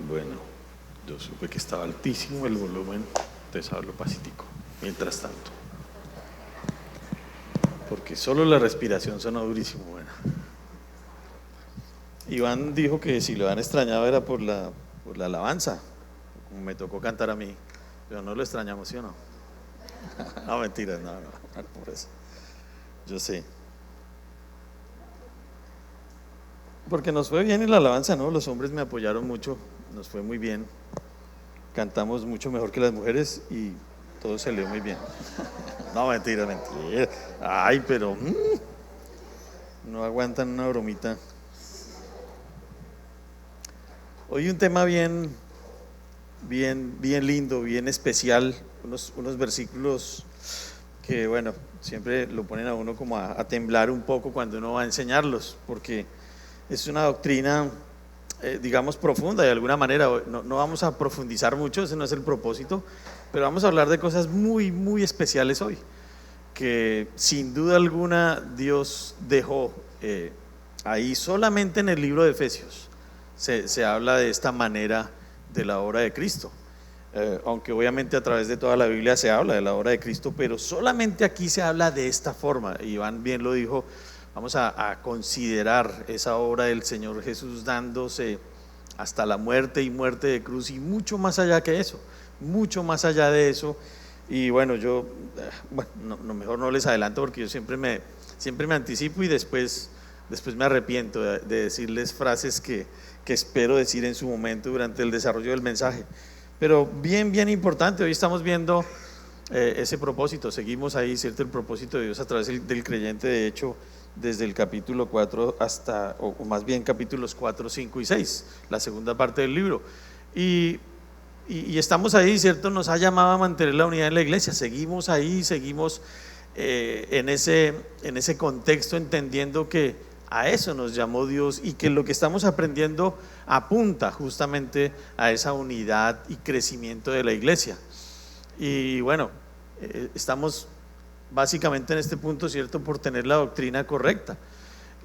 Bueno, yo supe que estaba altísimo el volumen, entonces hablo pasitico. Mientras tanto, porque solo la respiración suena durísimo. Bueno, Iván dijo que si lo han extrañado era por la alabanza, como me tocó cantar a mí, pero no lo extrañamos, ¿sí o no? No, mentiras, no, por eso. Yo sé. Porque nos fue bien en la alabanza, ¿no? Los hombres me apoyaron mucho, nos fue muy bien. Cantamos mucho mejor que las mujeres y todo salió muy bien. No, mentira, mentira. Ay, pero no aguantan una bromita. Hoy un tema bien lindo, bien especial, unos versículos que, bueno, siempre lo ponen a uno como a temblar un poco cuando uno va a enseñarlos, porque es una doctrina, digamos, profunda de alguna manera. No vamos a profundizar mucho, ese no es el propósito, pero vamos a hablar de cosas muy especiales hoy, que sin duda alguna Dios dejó ahí solamente en el libro de Efesios. Se habla de esta manera de la obra de Cristo, aunque obviamente a través de toda la Biblia se habla de la obra de Cristo, pero solamente aquí se habla de esta forma. Iván bien lo dijo, vamos a considerar esa obra del Señor Jesús dándose hasta la muerte y muerte de cruz y mucho más allá que eso, mucho más allá de eso. Y bueno, yo, mejor no les adelanto porque yo siempre me anticipo y después me arrepiento de decirles frases que espero decir en su momento durante el desarrollo del mensaje. Pero bien importante, hoy estamos viendo ese propósito, seguimos ahí, ¿cierto? El propósito de Dios a través del creyente, de hecho, desde el capítulo 4 hasta, o más bien capítulos 4, 5 y 6, la segunda parte del libro. Y estamos ahí, ¿cierto? Nos ha llamado a mantener la unidad en la iglesia, seguimos ahí, seguimos en ese contexto, entendiendo que a eso nos llamó Dios y que lo que estamos aprendiendo apunta justamente a esa unidad y crecimiento de la iglesia. Y bueno, estamos básicamente en este punto, ¿cierto?, por tener la doctrina correcta.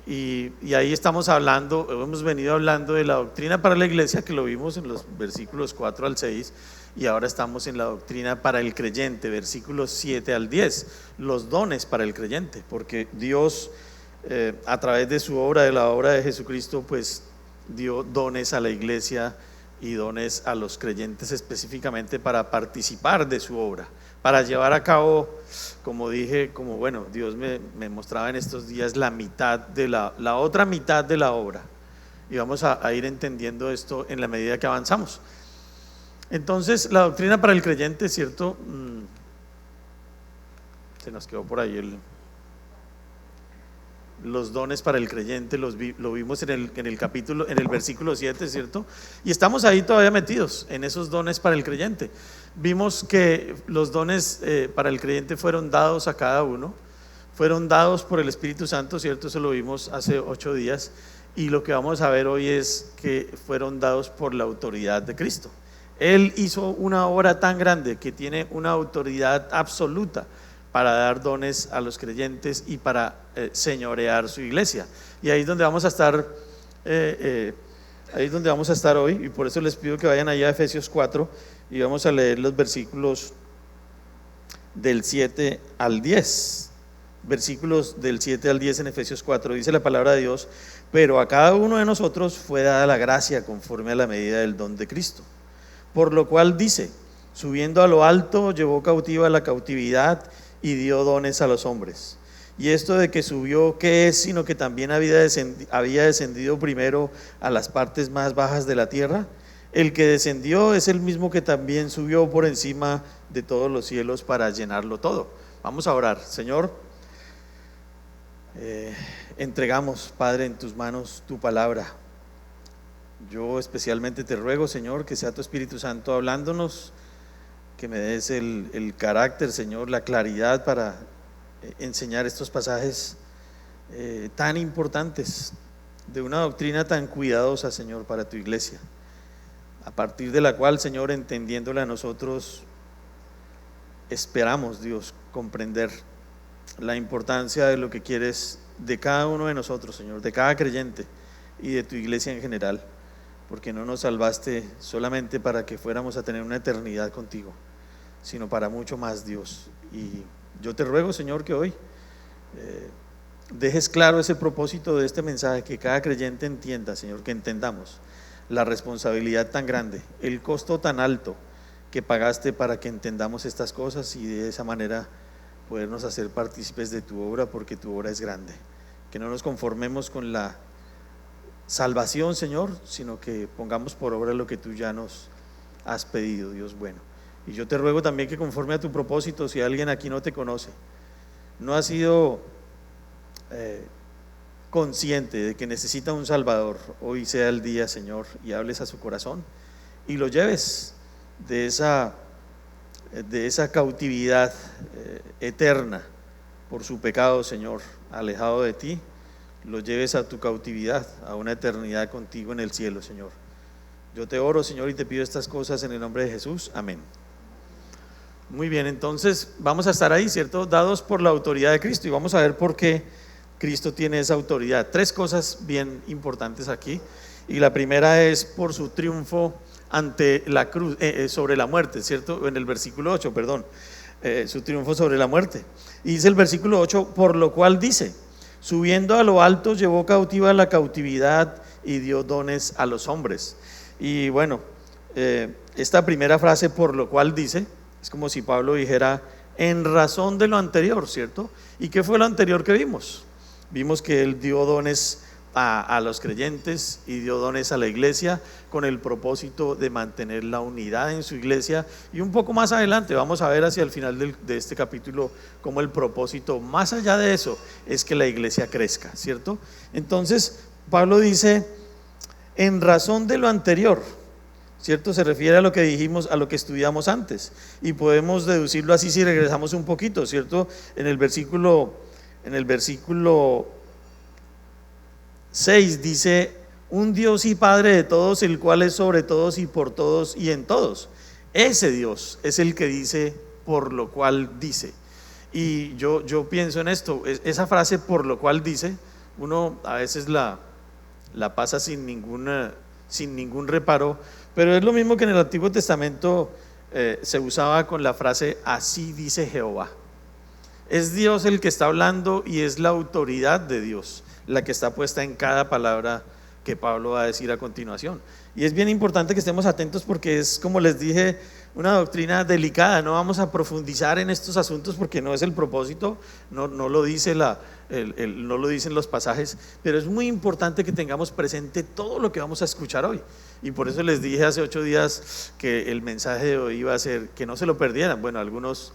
Y ahí estamos hablando, hemos venido hablando de la doctrina para la iglesia, que lo vimos en los versículos 4 al 6, y ahora estamos en la doctrina para el creyente, versículos 7 al 10, los dones para el creyente, porque Dios a través de su obra, de la obra de Jesucristo, pues dio dones a la iglesia y dones a los creyentes específicamente para participar de su obra, para llevar a cabo, como dije, como bueno, Dios me mostraba en estos días la mitad de la otra mitad de la obra, y vamos a ir entendiendo esto en la medida que avanzamos. Entonces, la doctrina para el creyente, ¿cierto? Se nos quedó por ahí los dones para el creyente, lo vimos en el capítulo, en el versículo 7, ¿cierto? Y estamos ahí todavía metidos en esos dones para el creyente. Vimos que los dones para el creyente fueron dados a cada uno, fueron dados por el Espíritu Santo, ¿cierto? Eso lo vimos hace 8 días, y lo que vamos a ver hoy es que fueron dados por la autoridad de Cristo. Él hizo una obra tan grande que tiene una autoridad absoluta para dar dones a los creyentes y para señorear su iglesia. Y ahí es donde vamos a estar, ahí es donde vamos a estar hoy, y por eso les pido que vayan allá a Efesios 4 y vamos a leer los versículos del 7 al 10. Versículos del 7 al 10 en Efesios 4, dice la palabra de Dios: pero a cada uno de nosotros fue dada la gracia conforme a la medida del don de Cristo. Por lo cual dice: subiendo a lo alto, llevó cautiva la cautividad y dio dones a los hombres. Y esto de que subió, ¿qué es? Sino que también había descendido primero a las partes más bajas de la tierra. El que descendió es el mismo que también subió por encima de todos los cielos para llenarlo todo. Vamos a orar. Señor, entregamos, Padre, en tus manos tu palabra. Yo especialmente te ruego, Señor, que sea tu Espíritu Santo hablándonos, que me des el carácter, Señor, la claridad para enseñar estos pasajes tan importantes, de una doctrina tan cuidadosa, Señor, para tu iglesia, a partir de la cual, Señor, entendiéndola a nosotros, esperamos, Dios, comprender la importancia de lo que quieres de cada uno de nosotros, Señor, de cada creyente y de tu iglesia en general. porque no nos salvaste solamente para que fuéramos a tener una eternidad contigo, sino para mucho más, Dios. Y yo te ruego, Señor, que hoy dejes claro ese propósito de este mensaje, que cada creyente entienda, Señor, que entendamos la responsabilidad tan grande, el costo tan alto que pagaste para que entendamos estas cosas y de esa manera podernos hacer partícipes de tu obra, porque tu obra es grande. Que no nos conformemos con la salvación, Señor, sino que pongamos por obra lo que tú ya nos has pedido, Dios bueno. Y yo te ruego también que conforme a tu propósito, si alguien aquí no te conoce, no ha sido consciente de que necesita un Salvador, hoy sea el día, Señor, y hables a su corazón y lo lleves de esa cautividad eterna por su pecado, Señor, alejado de ti, lo lleves a tu cautividad, a una eternidad contigo en el cielo, Señor. Yo te oro, Señor, y te pido estas cosas en el nombre de Jesús, amén. Muy bien, entonces vamos a estar ahí, ¿cierto? Dados por la autoridad de Cristo, y vamos a ver por qué Cristo tiene esa autoridad. Tres cosas bien importantes aquí, y la primera es por su triunfo ante la cruz, sobre la muerte, ¿cierto? En el versículo 8, perdón, su triunfo sobre la muerte. Y dice el versículo 8, por lo cual dice, subiendo a lo alto llevó cautiva la cautividad y dio dones a los hombres. Y bueno, esta primera frase, por lo cual dice, es como si Pablo dijera, en razón de lo anterior, ¿cierto? ¿Y qué fue lo anterior que vimos? Vimos que él dio dones a los creyentes y dio dones a la iglesia con el propósito de mantener la unidad en su iglesia, y un poco más adelante vamos a ver hacia el final de este capítulo cómo el propósito más allá de eso es que la iglesia crezca, ¿cierto? Entonces Pablo dice en razón de lo anterior, ¿cierto? Se refiere a lo que dijimos, a lo que estudiamos antes, y podemos deducirlo así si regresamos un poquito, ¿cierto? En el versículo 6 dice, un Dios y Padre de todos, el cual es sobre todos y por todos y en todos. Ese Dios es el que dice, por lo cual dice. Y yo pienso en esto, esa frase por lo cual dice, uno a veces la pasa sin ningún reparo, pero es lo mismo que en el Antiguo Testamento se usaba con la frase así dice Jehová. Es Dios el que está hablando y es la autoridad de Dios la que está puesta en cada palabra que Pablo va a decir a continuación. Y es bien importante que estemos atentos porque es, como les dije, una doctrina delicada. No vamos a profundizar en estos asuntos porque no es el propósito, no lo dice no lo dicen los pasajes, pero es muy importante que tengamos presente todo lo que vamos a escuchar hoy. Y por eso les dije hace 8 días que el mensaje de hoy iba a ser que no se lo perdieran. Bueno, algunos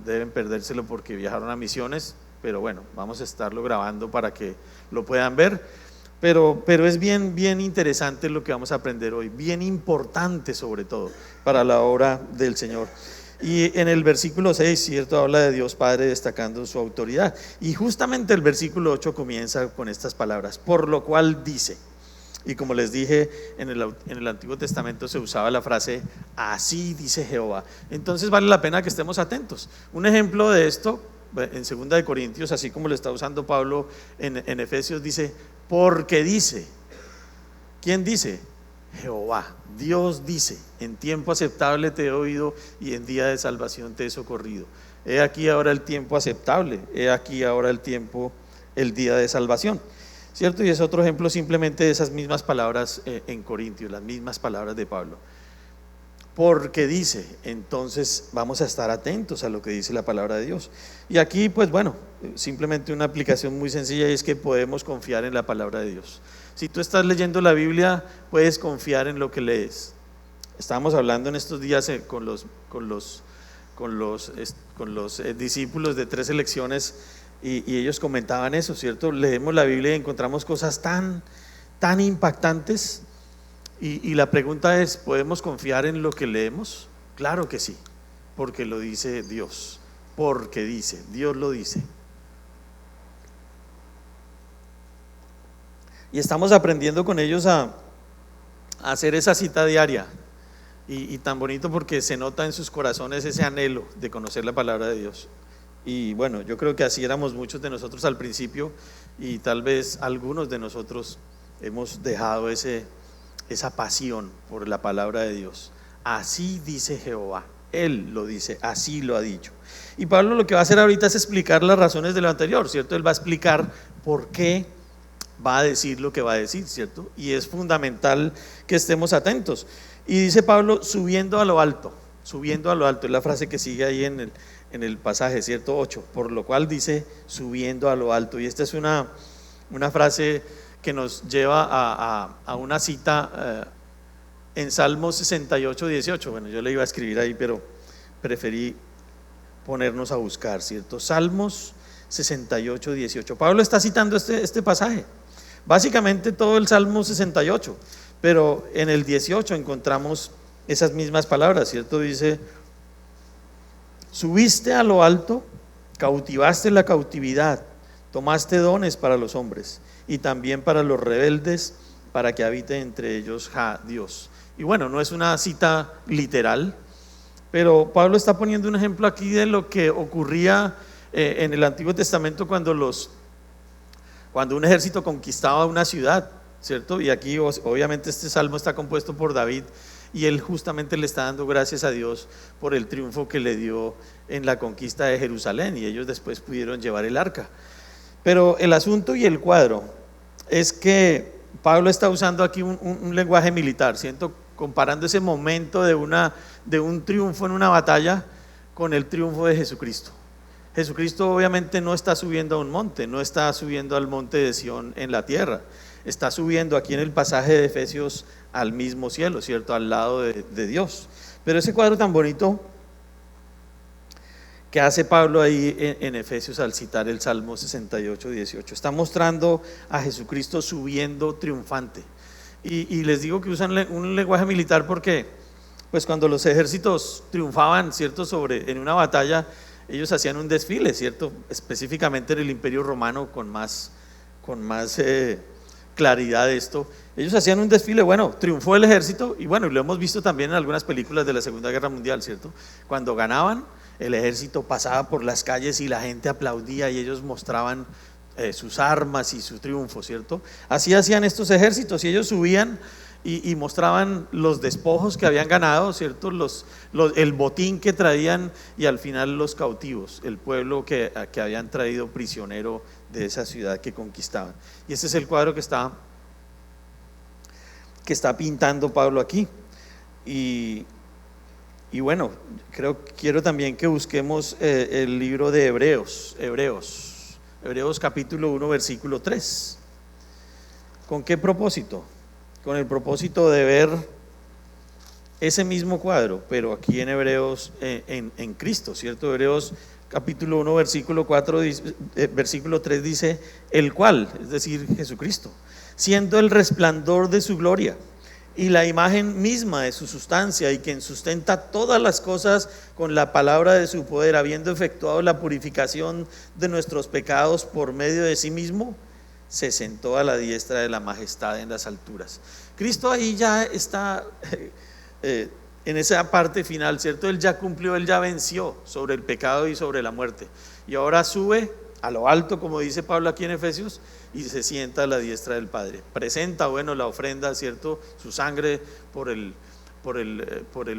deben perdérselo porque viajaron a misiones, pero bueno, vamos a estarlo grabando para que lo puedan ver. Pero es bien interesante lo que vamos a aprender hoy, bien importante sobre todo para la obra del Señor. Y en el versículo 6, ¿cierto? Habla de Dios Padre destacando su autoridad. Y justamente el versículo 8 comienza con estas palabras, por lo cual dice. Y como les dije, en el Antiguo Testamento se usaba la frase, así dice Jehová. Entonces vale la pena que estemos atentos. Un ejemplo de esto, en 2 de Corintios, así como lo está usando Pablo en Efesios, dice, porque dice. ¿Quién dice? Jehová. Dios dice, en tiempo aceptable te he oído y en día de salvación te he socorrido. He aquí ahora el tiempo aceptable, he aquí ahora el día de salvación, ¿cierto? Y es otro ejemplo simplemente de esas mismas palabras en Corintios, las mismas palabras de Pablo. Porque dice, entonces vamos a estar atentos a lo que dice la palabra de Dios. Y aquí pues bueno, simplemente una aplicación muy sencilla, y es que podemos confiar en la palabra de Dios. Si tú estás leyendo la Biblia, puedes confiar en lo que lees. Estábamos hablando en estos días con los discípulos de 3 Elecciones, y ellos comentaban eso, ¿cierto? Leemos la Biblia y encontramos cosas tan impactantes. Y la pregunta es, ¿podemos confiar en lo que leemos? Claro que sí, porque lo dice Dios, porque dice, Dios lo dice. Y estamos aprendiendo con ellos a hacer esa cita diaria, y tan bonito porque se nota en sus corazones ese anhelo de conocer la palabra de Dios. Y bueno, yo creo que así éramos muchos de nosotros al principio, y tal vez algunos de nosotros hemos dejado ese esa pasión por la palabra de Dios. Así dice Jehová, Él lo dice, así lo ha dicho. Y Pablo lo que va a hacer ahorita es explicar las razones de lo anterior, ¿cierto? Él va a explicar por qué va a decir lo que va a decir, ¿cierto? Y es fundamental que estemos atentos. Y dice Pablo, subiendo a lo alto, es la frase que sigue ahí en el pasaje, ¿cierto? 8, por lo cual dice, subiendo a lo alto. Y esta es una frase que nos lleva a una cita en Salmos 68, 18. Bueno, yo le iba a escribir ahí, pero preferí ponernos a buscar, ¿cierto? Salmos 68, 18. Pablo está citando este pasaje, básicamente todo el Salmo 68, pero en el 18 encontramos esas mismas palabras, ¿cierto? Dice, subiste a lo alto, cautivaste la cautividad, tomaste dones para los hombres y también para los rebeldes, para que habite entre ellos Dios. Y bueno, no es una cita literal, pero Pablo está poniendo un ejemplo aquí de lo que ocurría en el Antiguo Testamento cuando un ejército conquistaba una ciudad, ¿cierto? Y aquí obviamente este salmo está compuesto por David, y él justamente le está dando gracias a Dios por el triunfo que le dio en la conquista de Jerusalén, y ellos después pudieron llevar el arca. Pero el asunto y el cuadro es que Pablo está usando aquí un lenguaje militar, ¿cierto? Comparando ese momento de un triunfo en una batalla con el triunfo de Jesucristo. Jesucristo obviamente no está subiendo a un monte, no está subiendo al monte de Sión en la tierra, está subiendo aquí en el pasaje de Efesios al mismo cielo, ¿cierto? Al lado de Dios. Pero ese cuadro tan bonito que hace Pablo ahí en Efesios al citar el Salmo 68, 18, está mostrando a Jesucristo subiendo triunfante. Y les digo que usan un lenguaje militar porque pues cuando los ejércitos triunfaban, ¿cierto? En una batalla, ellos hacían un desfile, ¿cierto? Específicamente en el Imperio Romano con más claridad de esto. Ellos hacían un desfile, bueno, triunfó el ejército, y bueno, lo hemos visto también en algunas películas de la Segunda Guerra Mundial, ¿cierto? Cuando ganaban, el ejército pasaba por las calles y la gente aplaudía y ellos mostraban sus armas y su triunfo, ¿cierto? Así hacían estos ejércitos, y ellos subían y mostraban los despojos que habían ganado, ¿cierto? El botín que traían, y al final los cautivos, el pueblo que habían traído prisionero de esa ciudad que conquistaban. Y ese es el cuadro que está pintando Pablo aquí. Y bueno, quiero también que busquemos el libro de Hebreos capítulo 1, versículo 3. ¿Con qué propósito? Con el propósito de ver ese mismo cuadro, pero aquí en Hebreos, en Cristo, ¿cierto? Hebreos capítulo 1, versículo 3 dice, el cual, es decir, Jesucristo, siendo el resplandor de su gloria y la imagen misma de su sustancia, y quien sustenta todas las cosas con la palabra de su poder, habiendo efectuado la purificación de nuestros pecados por medio de sí mismo, se sentó a la diestra de la majestad en las alturas. Cristo ahí ya está en esa parte final, ¿cierto? Él ya cumplió, Él ya venció sobre el pecado y sobre la muerte, y ahora sube a lo alto, como dice Pablo aquí en Efesios, y se sienta a la diestra del Padre. Presenta, bueno, la ofrenda, ¿cierto? Su sangre por el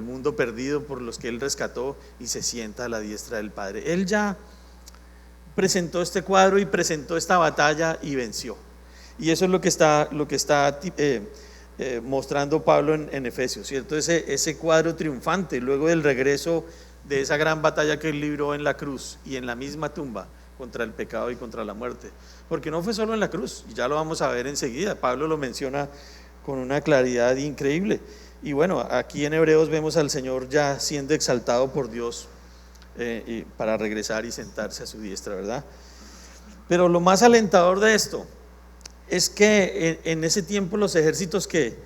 mundo perdido, por los que Él rescató, y se sienta a la diestra del Padre. Él ya presentó este cuadro y presentó esta batalla y venció. Y eso es lo que está mostrando Pablo en Efesios, ¿cierto? Ese cuadro triunfante luego del regreso de esa gran batalla que Él libró en la cruz y en la misma tumba contra el pecado y contra la muerte. Porque no fue solo en la cruz, ya lo vamos a ver enseguida. Pablo lo menciona con una claridad increíble. Y bueno, aquí en Hebreos vemos al Señor ya siendo exaltado por Dios para regresar y sentarse a su diestra, ¿verdad? Pero lo más alentador de esto es que en ese tiempo los ejércitos que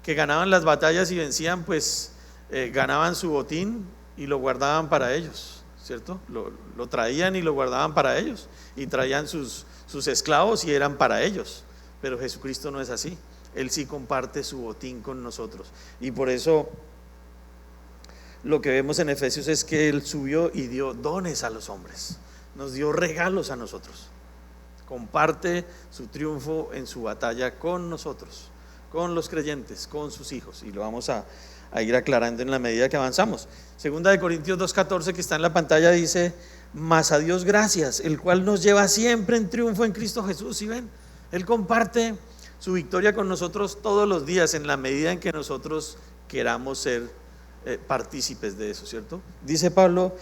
ganaban las batallas y vencían, pues ganaban su botín y lo guardaban para ellos, ¿cierto? Lo traían y lo guardaban para ellos, y traían sus esclavos y eran para ellos. Pero Jesucristo no es así. Él sí comparte su botín con nosotros, y por eso lo que vemos en Efesios es que Él subió y dio dones a los hombres, nos dio regalos a nosotros, comparte su triunfo en su batalla con nosotros, con los creyentes, con sus hijos, y lo vamos a ir aclarando en la medida que avanzamos. Segunda de Corintios 2:14, que está en la pantalla, dice: mas a Dios gracias, el cual nos lleva siempre en triunfo en Cristo Jesús. ¿Sí ven? Él comparte su victoria con nosotros todos los días en la medida en que nosotros queramos ser partícipes de eso, ¿cierto? Dice Pablo: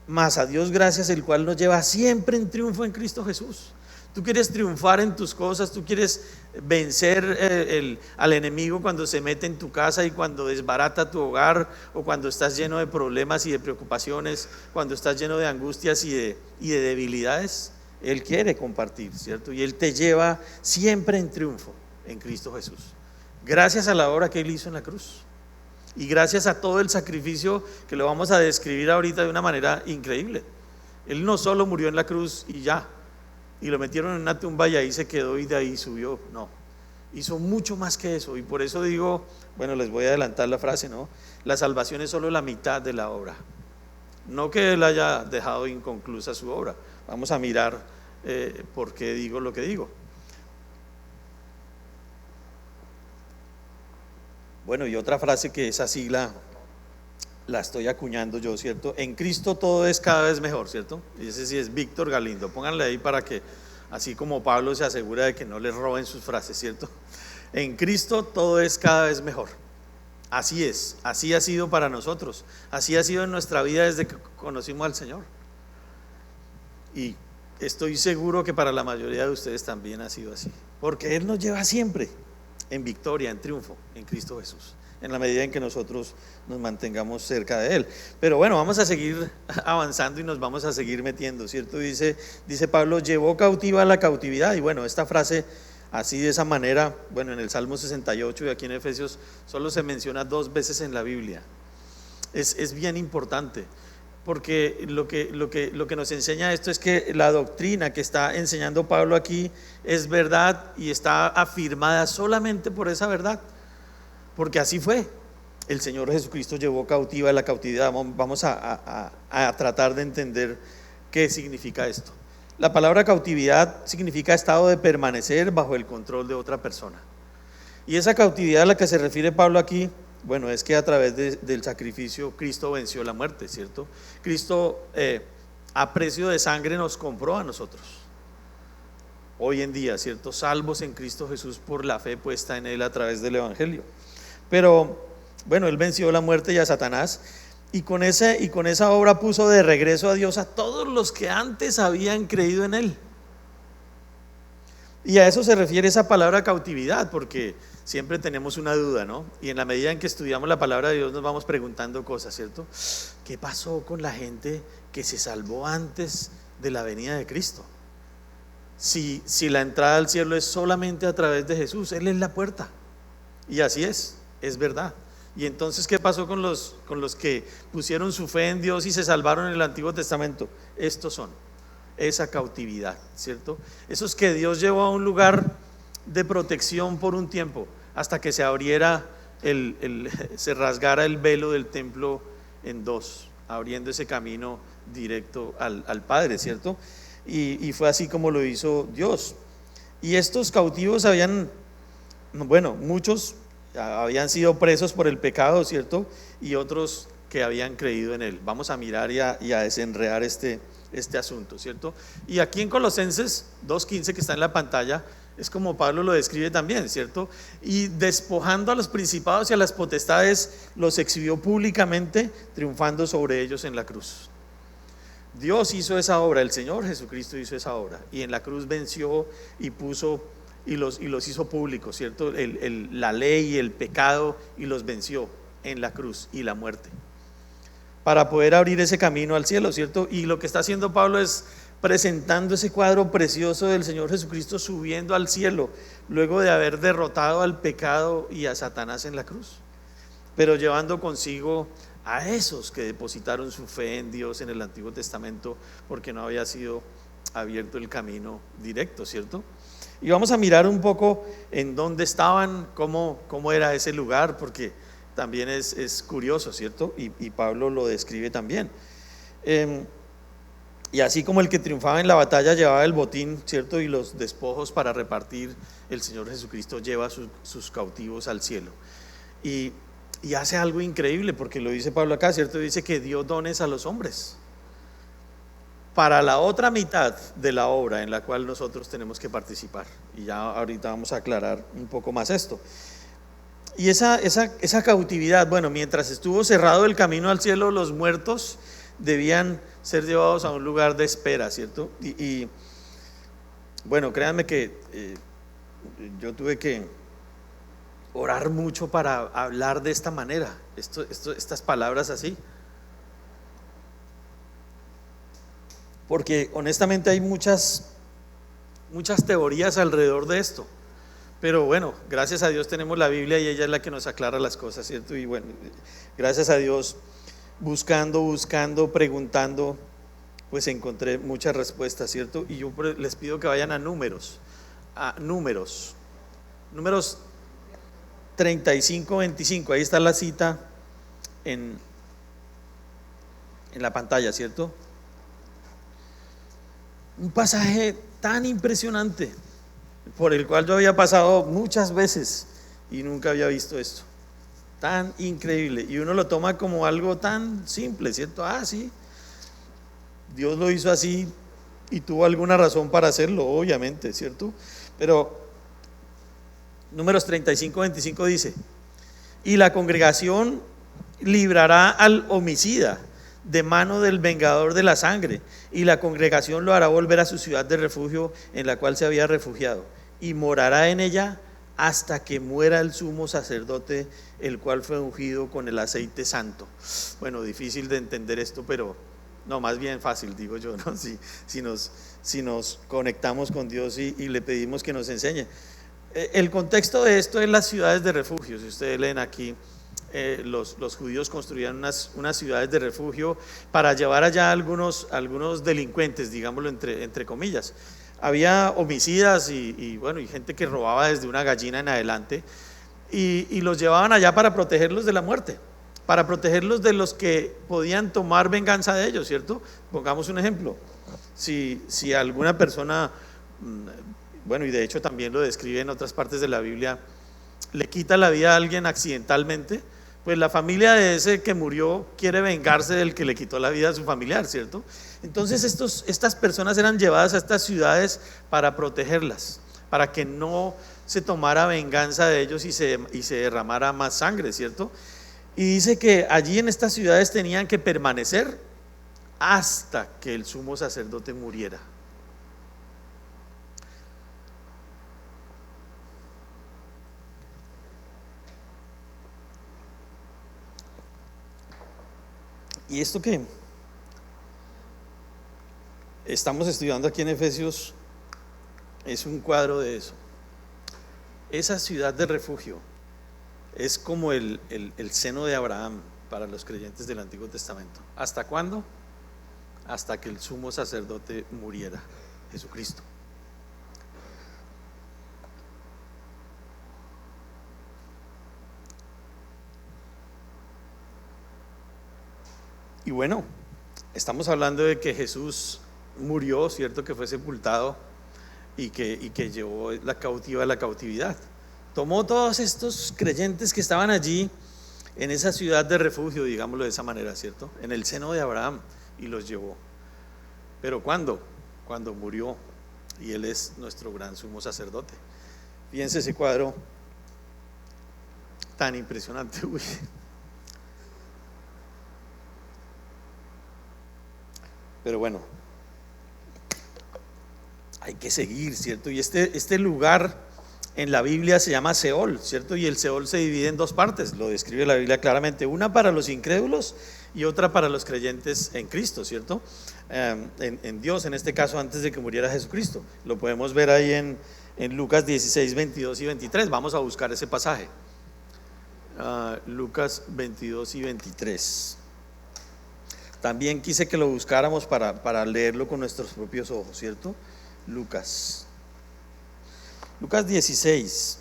mas a Dios gracias, el cual nos lleva siempre en triunfo en Cristo Jesús. Tú quieres triunfar en tus cosas, tú quieres vencer al enemigo cuando se mete en tu casa y cuando desbarata tu hogar, o cuando estás lleno de problemas y de preocupaciones, cuando estás lleno de angustias y de debilidades. Él quiere compartir, ¿cierto? Y Él te lleva siempre en triunfo en Cristo Jesús, gracias a la obra que Él hizo en la cruz y gracias a todo el sacrificio que lo vamos a describir ahorita de una manera increíble. Él no solo murió en la cruz y ya, y lo metieron en una tumba y ahí se quedó y de ahí subió. No, hizo mucho más que eso. Y por eso digo, bueno, les voy a adelantar la frase, ¿no? La salvación es solo la mitad de la obra, no que Él haya dejado inconclusa su obra. Vamos a mirar por qué digo lo que digo. Bueno, y otra frase, que esa sigla la estoy acuñando yo, ¿cierto? En Cristo todo es cada vez mejor, ¿cierto? Y ese sí es Víctor Galindo. Pónganle ahí para que, así como Pablo se asegura de que no les roben sus frases, ¿cierto? En Cristo todo es cada vez mejor. Así es, así ha sido para nosotros, así ha sido en nuestra vida desde que conocimos al Señor. Y estoy seguro que para la mayoría de ustedes también ha sido así, porque Él nos lleva siempre en victoria, en triunfo, en Cristo Jesús, en la medida en que nosotros nos mantengamos cerca de Él. Pero bueno, vamos a seguir avanzando y nos vamos a seguir metiendo, ¿cierto? Dice Pablo: llevó cautiva la cautividad. Y bueno, esta frase así, de esa manera, bueno, en el Salmo 68 y aquí en Efesios solo se menciona 2 veces en la Biblia. Es bien importante, porque lo que nos enseña esto es que la doctrina que está enseñando Pablo aquí es verdad y está afirmada solamente por esa verdad, porque así fue. El Señor Jesucristo llevó cautiva la cautividad. Vamos a tratar de entender qué significa esto. La palabra cautividad significa estado de permanecer bajo el control de otra persona. Y esa cautividad a la que se refiere Pablo aquí, bueno, es que a través del sacrificio Cristo venció la muerte, ¿cierto? Cristo a precio de sangre nos compró a nosotros. Hoy en día, ¿cierto? Salvos en Cristo Jesús por la fe puesta en Él a través del Evangelio. Pero bueno, Él venció la muerte y a Satanás, y con esa obra puso de regreso a Dios a todos los que antes habían creído en Él. Y a eso se refiere esa palabra cautividad, porque siempre tenemos una duda, ¿no? Y en la medida en que estudiamos la palabra de Dios nos vamos preguntando cosas, ¿cierto? ¿Qué pasó con la gente que se salvó antes de la venida de Cristo? Si la entrada al cielo es solamente a través de Jesús, Él es la puerta. Y así es verdad. Y entonces, ¿qué pasó con los que pusieron su fe en Dios y se salvaron en el Antiguo Testamento? Estos son esa cautividad, ¿cierto? Esos que Dios llevó a un lugar de protección por un tiempo, hasta que se abriera se rasgara el velo del templo en dos, abriendo ese camino directo al Padre, ¿cierto? Y fue así como lo hizo Dios. Y estos cautivos muchos habían sido presos por el pecado, ¿cierto? Y otros que habían creído en Él. Vamos a mirar y a desenredar este asunto, ¿cierto? Y aquí en Colosenses 2:15, que está en la pantalla, es como Pablo lo describe también, ¿cierto? Y despojando a los principados y a las potestades, los exhibió públicamente, triunfando sobre ellos en la cruz. Dios hizo esa obra, el Señor Jesucristo hizo esa obra, y en la cruz venció y puso y los hizo públicos, ¿cierto? La ley y el pecado, y los venció en la cruz y la muerte, para poder abrir ese camino al cielo, ¿cierto? Y lo que está haciendo Pablo es presentando ese cuadro precioso del Señor Jesucristo subiendo al cielo, luego de haber derrotado al pecado y a Satanás en la cruz, pero llevando consigo a esos que depositaron su fe en Dios en el Antiguo Testamento, porque no había sido abierto el camino directo, ¿cierto? Y vamos a mirar un poco en dónde estaban, cómo era ese lugar, porque también es curioso, ¿cierto? Y Pablo lo describe también. Y así como el que triunfaba en la batalla llevaba el botín, ¿cierto? Y los despojos para repartir, el Señor Jesucristo lleva sus cautivos al cielo. Y, y hace algo increíble, porque lo dice Pablo acá, ¿cierto? Dice que dio dones a los hombres para la otra mitad de la obra en la cual nosotros tenemos que participar. Y ya ahorita vamos a aclarar un poco más esto. Y esa cautividad, bueno, mientras estuvo cerrado el camino al cielo, los muertos debían ser llevados a un lugar de espera, ¿cierto? Y bueno, créanme que yo tuve que orar mucho para hablar de esta manera, estas palabras así, porque honestamente hay muchas teorías alrededor de esto. Pero bueno, gracias a Dios tenemos la Biblia y ella es la que nos aclara las cosas, ¿cierto? Y bueno, gracias a Dios, buscando, preguntando, pues encontré muchas respuestas, ¿cierto? Y yo les pido que vayan a números 35-25, ahí está la cita en la pantalla, ¿cierto? Un pasaje tan impresionante, por el cual yo había pasado muchas veces y nunca había visto esto, tan increíble, y uno lo toma como algo tan simple, ¿cierto? Sí, Dios lo hizo así y tuvo alguna razón para hacerlo, obviamente, ¿cierto? Pero Números 35-25 dice: y la congregación librará al homicida de mano del vengador de la sangre, y la congregación lo hará volver a su ciudad de refugio en la cual se había refugiado, y morará en ella hasta que muera el sumo sacerdote, el cual fue ungido con el aceite santo. Bueno, difícil de entender esto, pero no, más bien fácil, digo yo, ¿no? Si nos conectamos con Dios y le pedimos que nos enseñe. El contexto de esto es las ciudades de refugio. Si ustedes leen aquí, los judíos construían unas ciudades de refugio para llevar allá algunos delincuentes, digámoslo entre comillas. Había homicidas y bueno, y gente que robaba desde una gallina en adelante, y los llevaban allá para protegerlos de la muerte, para protegerlos de los que podían tomar venganza de ellos, ¿cierto? Pongamos un ejemplo: si alguna persona, bueno, y de hecho también lo describe en otras partes de la Biblia, le quita la vida a alguien accidentalmente, pues la familia de ese que murió quiere vengarse del que le quitó la vida a su familiar, ¿cierto? Entonces estas personas eran llevadas a estas ciudades para protegerlas, para que no se tomara venganza de ellos y se derramara más sangre, ¿cierto? Y dice que allí en estas ciudades tenían que permanecer hasta que el sumo sacerdote muriera. Y esto que estamos estudiando aquí en Efesios es un cuadro de eso. Esa ciudad de refugio es como el seno de Abraham para los creyentes del Antiguo Testamento. ¿Hasta cuándo? Hasta que el sumo sacerdote muriera, Jesucristo. Y bueno, estamos hablando de que Jesús murió, ¿cierto? Que fue sepultado y que llevó la cautiva a la cautividad. Tomó todos estos creyentes que estaban allí en esa ciudad de refugio, digámoslo de esa manera, ¿cierto? En el seno de Abraham, y los llevó. ¿Pero cuándo? Cuando murió, y Él es nuestro gran sumo sacerdote. Fíjense ese cuadro tan impresionante. Uy. Pero bueno, hay que seguir, ¿cierto? Y este lugar en la Biblia se llama Seol, ¿cierto? Y el Seol se divide en dos partes, lo describe la Biblia claramente: una para los incrédulos y otra para los creyentes en Cristo, ¿cierto? En Dios, en este caso, antes de que muriera Jesucristo. Lo podemos ver ahí en Lucas 16, 22 y 23. Vamos a buscar ese pasaje. Lucas 22 y 23. También quise que lo buscáramos para leerlo con nuestros propios ojos, ¿cierto? Lucas 16,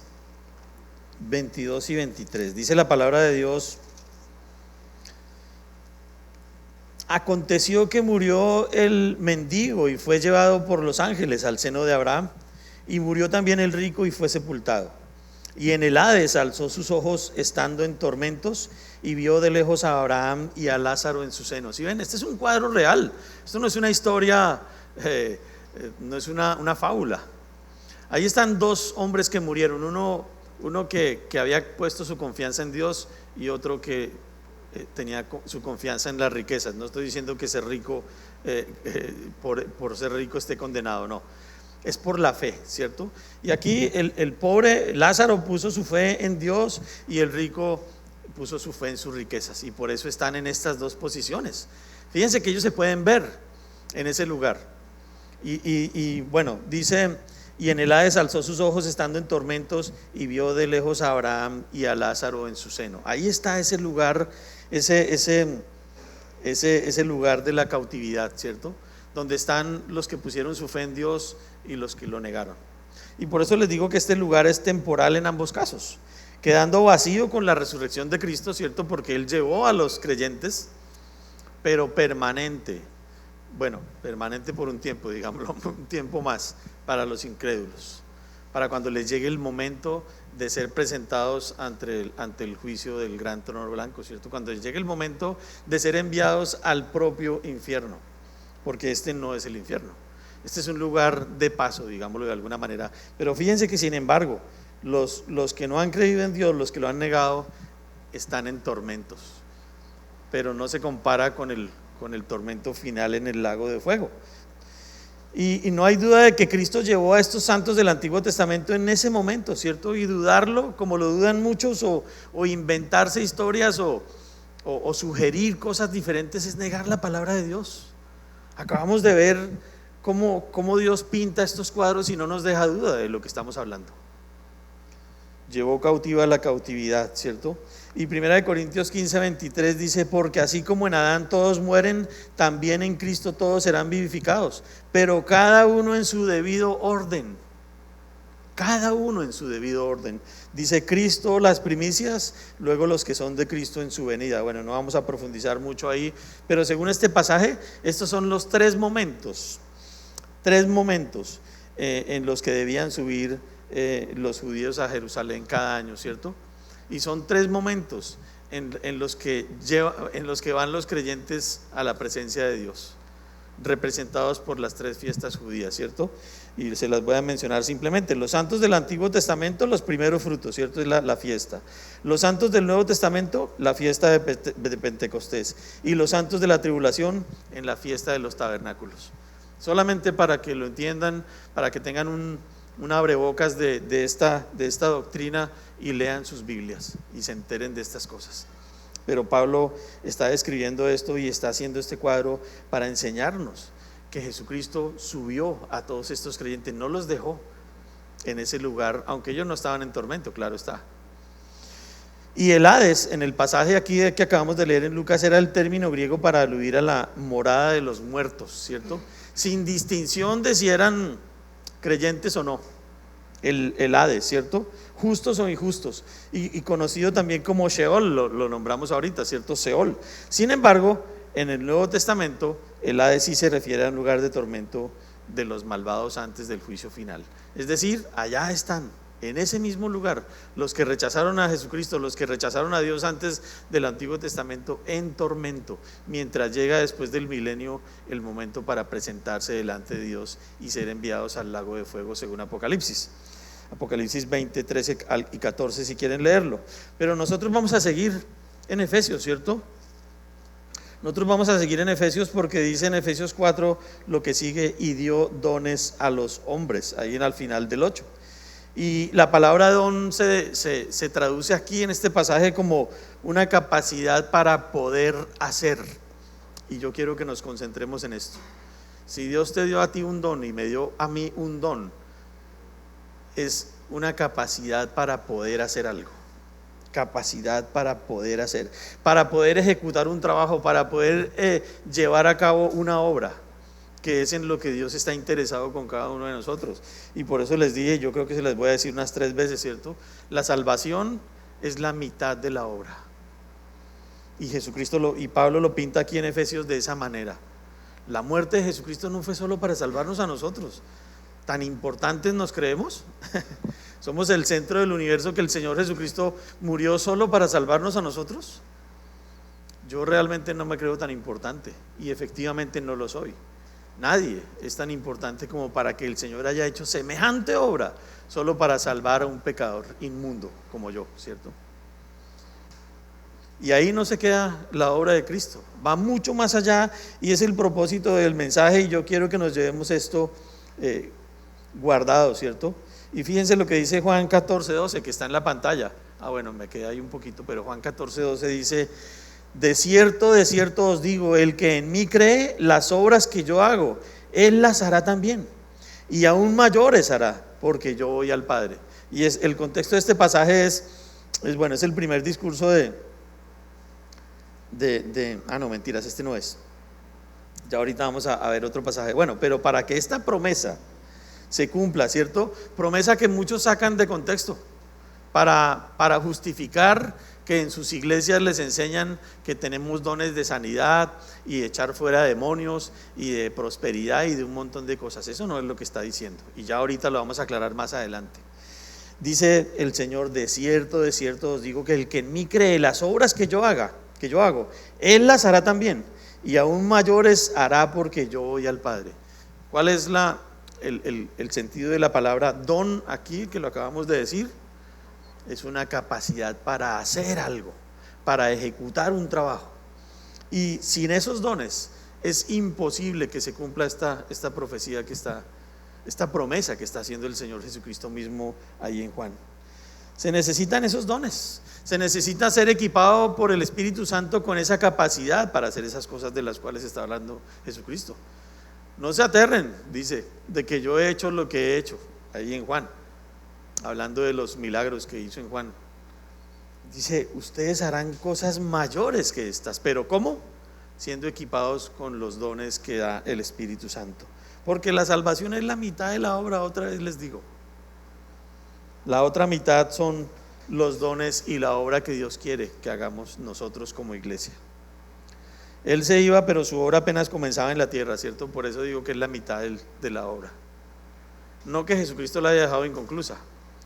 22 y 23. Dice la palabra de Dios: Aconteció que murió el mendigo y fue llevado por los ángeles al seno de Abraham, y murió también el rico y fue sepultado. Y en el Hades alzó sus ojos estando en tormentos y vio de lejos a Abraham y a Lázaro en su seno. ¿Sí ven? Este es un cuadro real. Esto no es una historia, no es una fábula. Ahí están dos hombres que murieron, uno que había puesto su confianza en Dios y otro que tenía su confianza en las riquezas. No estoy diciendo que ser rico, por ser rico esté condenado, no. Es por la fe, ¿cierto? Y aquí el pobre Lázaro puso su fe en Dios y el rico puso su fe en sus riquezas, y por eso están en estas dos posiciones. Fíjense que ellos se pueden ver en ese lugar. Y bueno, dice: y en el Hades alzó sus ojos estando en tormentos y vio de lejos a Abraham y a Lázaro en su seno. Ahí está ese lugar, ese lugar de la cautividad, ¿cierto? Donde están los que pusieron su fe en Dios y los que lo negaron. Y por eso les digo que este lugar es temporal en ambos casos, quedando vacío con la resurrección de Cristo, ¿cierto? Porque Él llevó a los creyentes, pero permanente. Bueno, permanente por un tiempo, digámoslo, un tiempo más para los incrédulos, para cuando les llegue el momento de ser presentados ante el juicio del gran trono blanco, ¿cierto? Cuando les llegue el momento de ser enviados al propio infierno, porque este no es el infierno, este es un lugar de paso, digámoslo de alguna manera. Pero fíjense que sin embargo los que no han creído en Dios, los que lo han negado, están en tormentos, pero no se compara con el tormento final en el lago de fuego. Y no hay duda de que Cristo llevó a estos santos del Antiguo Testamento en ese momento, ¿cierto? Y dudarlo, como lo dudan muchos, o inventarse historias o sugerir cosas diferentes, es negar la palabra de Dios. Acabamos de ver cómo Dios pinta estos cuadros y no nos deja duda de lo que estamos hablando. Llevó cautiva la cautividad, ¿cierto? Y 1 Corintios 15:23 dice: porque así como en Adán todos mueren, también en Cristo todos serán vivificados, pero cada uno en su debido orden. Cada uno en su debido orden. Dice: Cristo las primicias, luego los que son de Cristo en su venida. Bueno, no vamos a profundizar mucho ahí, pero según este pasaje, estos son los tres momentos en los que debían subir los judíos a Jerusalén cada año, ¿cierto? Y son tres momentos en los que van los creyentes a la presencia de Dios, representados por las tres fiestas judías, ¿cierto? Y se las voy a mencionar simplemente. Los santos del Antiguo Testamento, los primeros frutos, ¿cierto? Es la fiesta. Los santos del Nuevo Testamento, la fiesta de Pentecostés. Y los santos de la tribulación, en la fiesta de los tabernáculos. Solamente para que lo entiendan, para que tengan un abrebocas de esta doctrina y lean sus Biblias y se enteren de estas cosas. Pero Pablo está describiendo esto y está haciendo este cuadro para enseñarnos que Jesucristo subió a todos estos creyentes, no los dejó en ese lugar, aunque ellos no estaban en tormento, claro está. Y el Hades, en el pasaje aquí que acabamos de leer en Lucas, era el término griego para aludir a la morada de los muertos, ¿cierto? Sin distinción de si eran creyentes o no. El Hades, ¿cierto? Justos o injustos, y conocido también como Sheol, lo nombramos ahorita, ¿cierto? Seol. Sin embargo, en el Nuevo Testamento, el Hades sí se refiere a un lugar de tormento de los malvados antes del juicio final. Es decir, allá están, en ese mismo lugar, los que rechazaron a Jesucristo, los que rechazaron a Dios antes del Antiguo Testamento, en tormento, mientras llega después del milenio el momento para presentarse delante de Dios y ser enviados al lago de fuego, según Apocalipsis 20, 13 y 14, si quieren leerlo. Pero nosotros vamos a seguir en Efesios, ¿cierto? Nosotros vamos a seguir en Efesios porque dice en Efesios 4 lo que sigue: y dio dones a los hombres, ahí al final del 8. Y la palabra don se traduce aquí en este pasaje como una capacidad para poder hacer. Y yo quiero que nos concentremos en esto. Si Dios te dio a ti un don y me dio a mí un don, es una capacidad para poder hacer algo. Capacidad para poder hacer, para poder ejecutar un trabajo, para poder llevar a cabo una obra, que es en lo que Dios está interesado con cada uno de nosotros. Y por eso les dije, yo creo que se les voy a decir unas 3 veces, ¿cierto? La salvación es la mitad de la obra. Y y Pablo lo pinta aquí en Efesios de esa manera. La muerte de Jesucristo no fue solo para salvarnos a nosotros. ¿Tan importantes nos creemos? ¿Somos el centro del universo que el Señor Jesucristo murió solo para salvarnos a nosotros? Yo realmente no me creo tan importante y efectivamente no lo soy. Nadie es tan importante como para que el Señor haya hecho semejante obra solo para salvar a un pecador inmundo como yo, ¿cierto? Y ahí no se queda la obra de Cristo, va mucho más allá y es el propósito del mensaje, y yo quiero que nos llevemos esto guardado, ¿cierto? Y fíjense lo que dice Juan 14:12, que está en la pantalla. Bueno, me quedé ahí un poquito, pero Juan 14:12 dice: de cierto os digo, el que en mí cree, las obras que yo hago, él las hará también, y aún mayores hará, porque yo voy al Padre. Y el contexto de este pasaje es el primer discurso no, mentiras, este no es. Ya ahorita vamos a ver otro pasaje. Bueno, pero para que esta promesa se cumpla, ¿cierto? Promesa que muchos sacan de contexto para justificar que en sus iglesias les enseñan que tenemos dones de sanidad y de echar fuera demonios y de prosperidad y de un montón de cosas. Eso no es lo que está diciendo, y ya ahorita lo vamos a aclarar más adelante. Dice el Señor: de cierto os digo, que el que en mí cree, las obras que yo hago, él las hará también, y aún mayores hará, porque yo voy al Padre. ¿Cuál es el sentido de la palabra don aquí, que lo acabamos de decir? Es una capacidad para hacer algo, para ejecutar un trabajo. Y sin esos dones es imposible que se cumpla esta profecía esta promesa que está haciendo el Señor Jesucristo mismo ahí en Juan. Se necesitan esos dones, se necesita ser equipado por el Espíritu Santo con esa capacidad para hacer esas cosas de las cuales está hablando Jesucristo. No se aterren, dice, de que yo he hecho lo que he hecho ahí en Juan, hablando de los milagros que hizo en Juan. Dice: ustedes harán cosas mayores que estas. ¿Pero cómo? Siendo equipados con los dones que da el Espíritu Santo. Porque la salvación es la mitad de la obra, otra vez les digo. La otra mitad son los dones y la obra que Dios quiere que hagamos nosotros como iglesia. Él se iba, pero su obra apenas comenzaba en la tierra, ¿cierto? Por eso digo que es la mitad de la obra. No que Jesucristo la haya dejado inconclusa,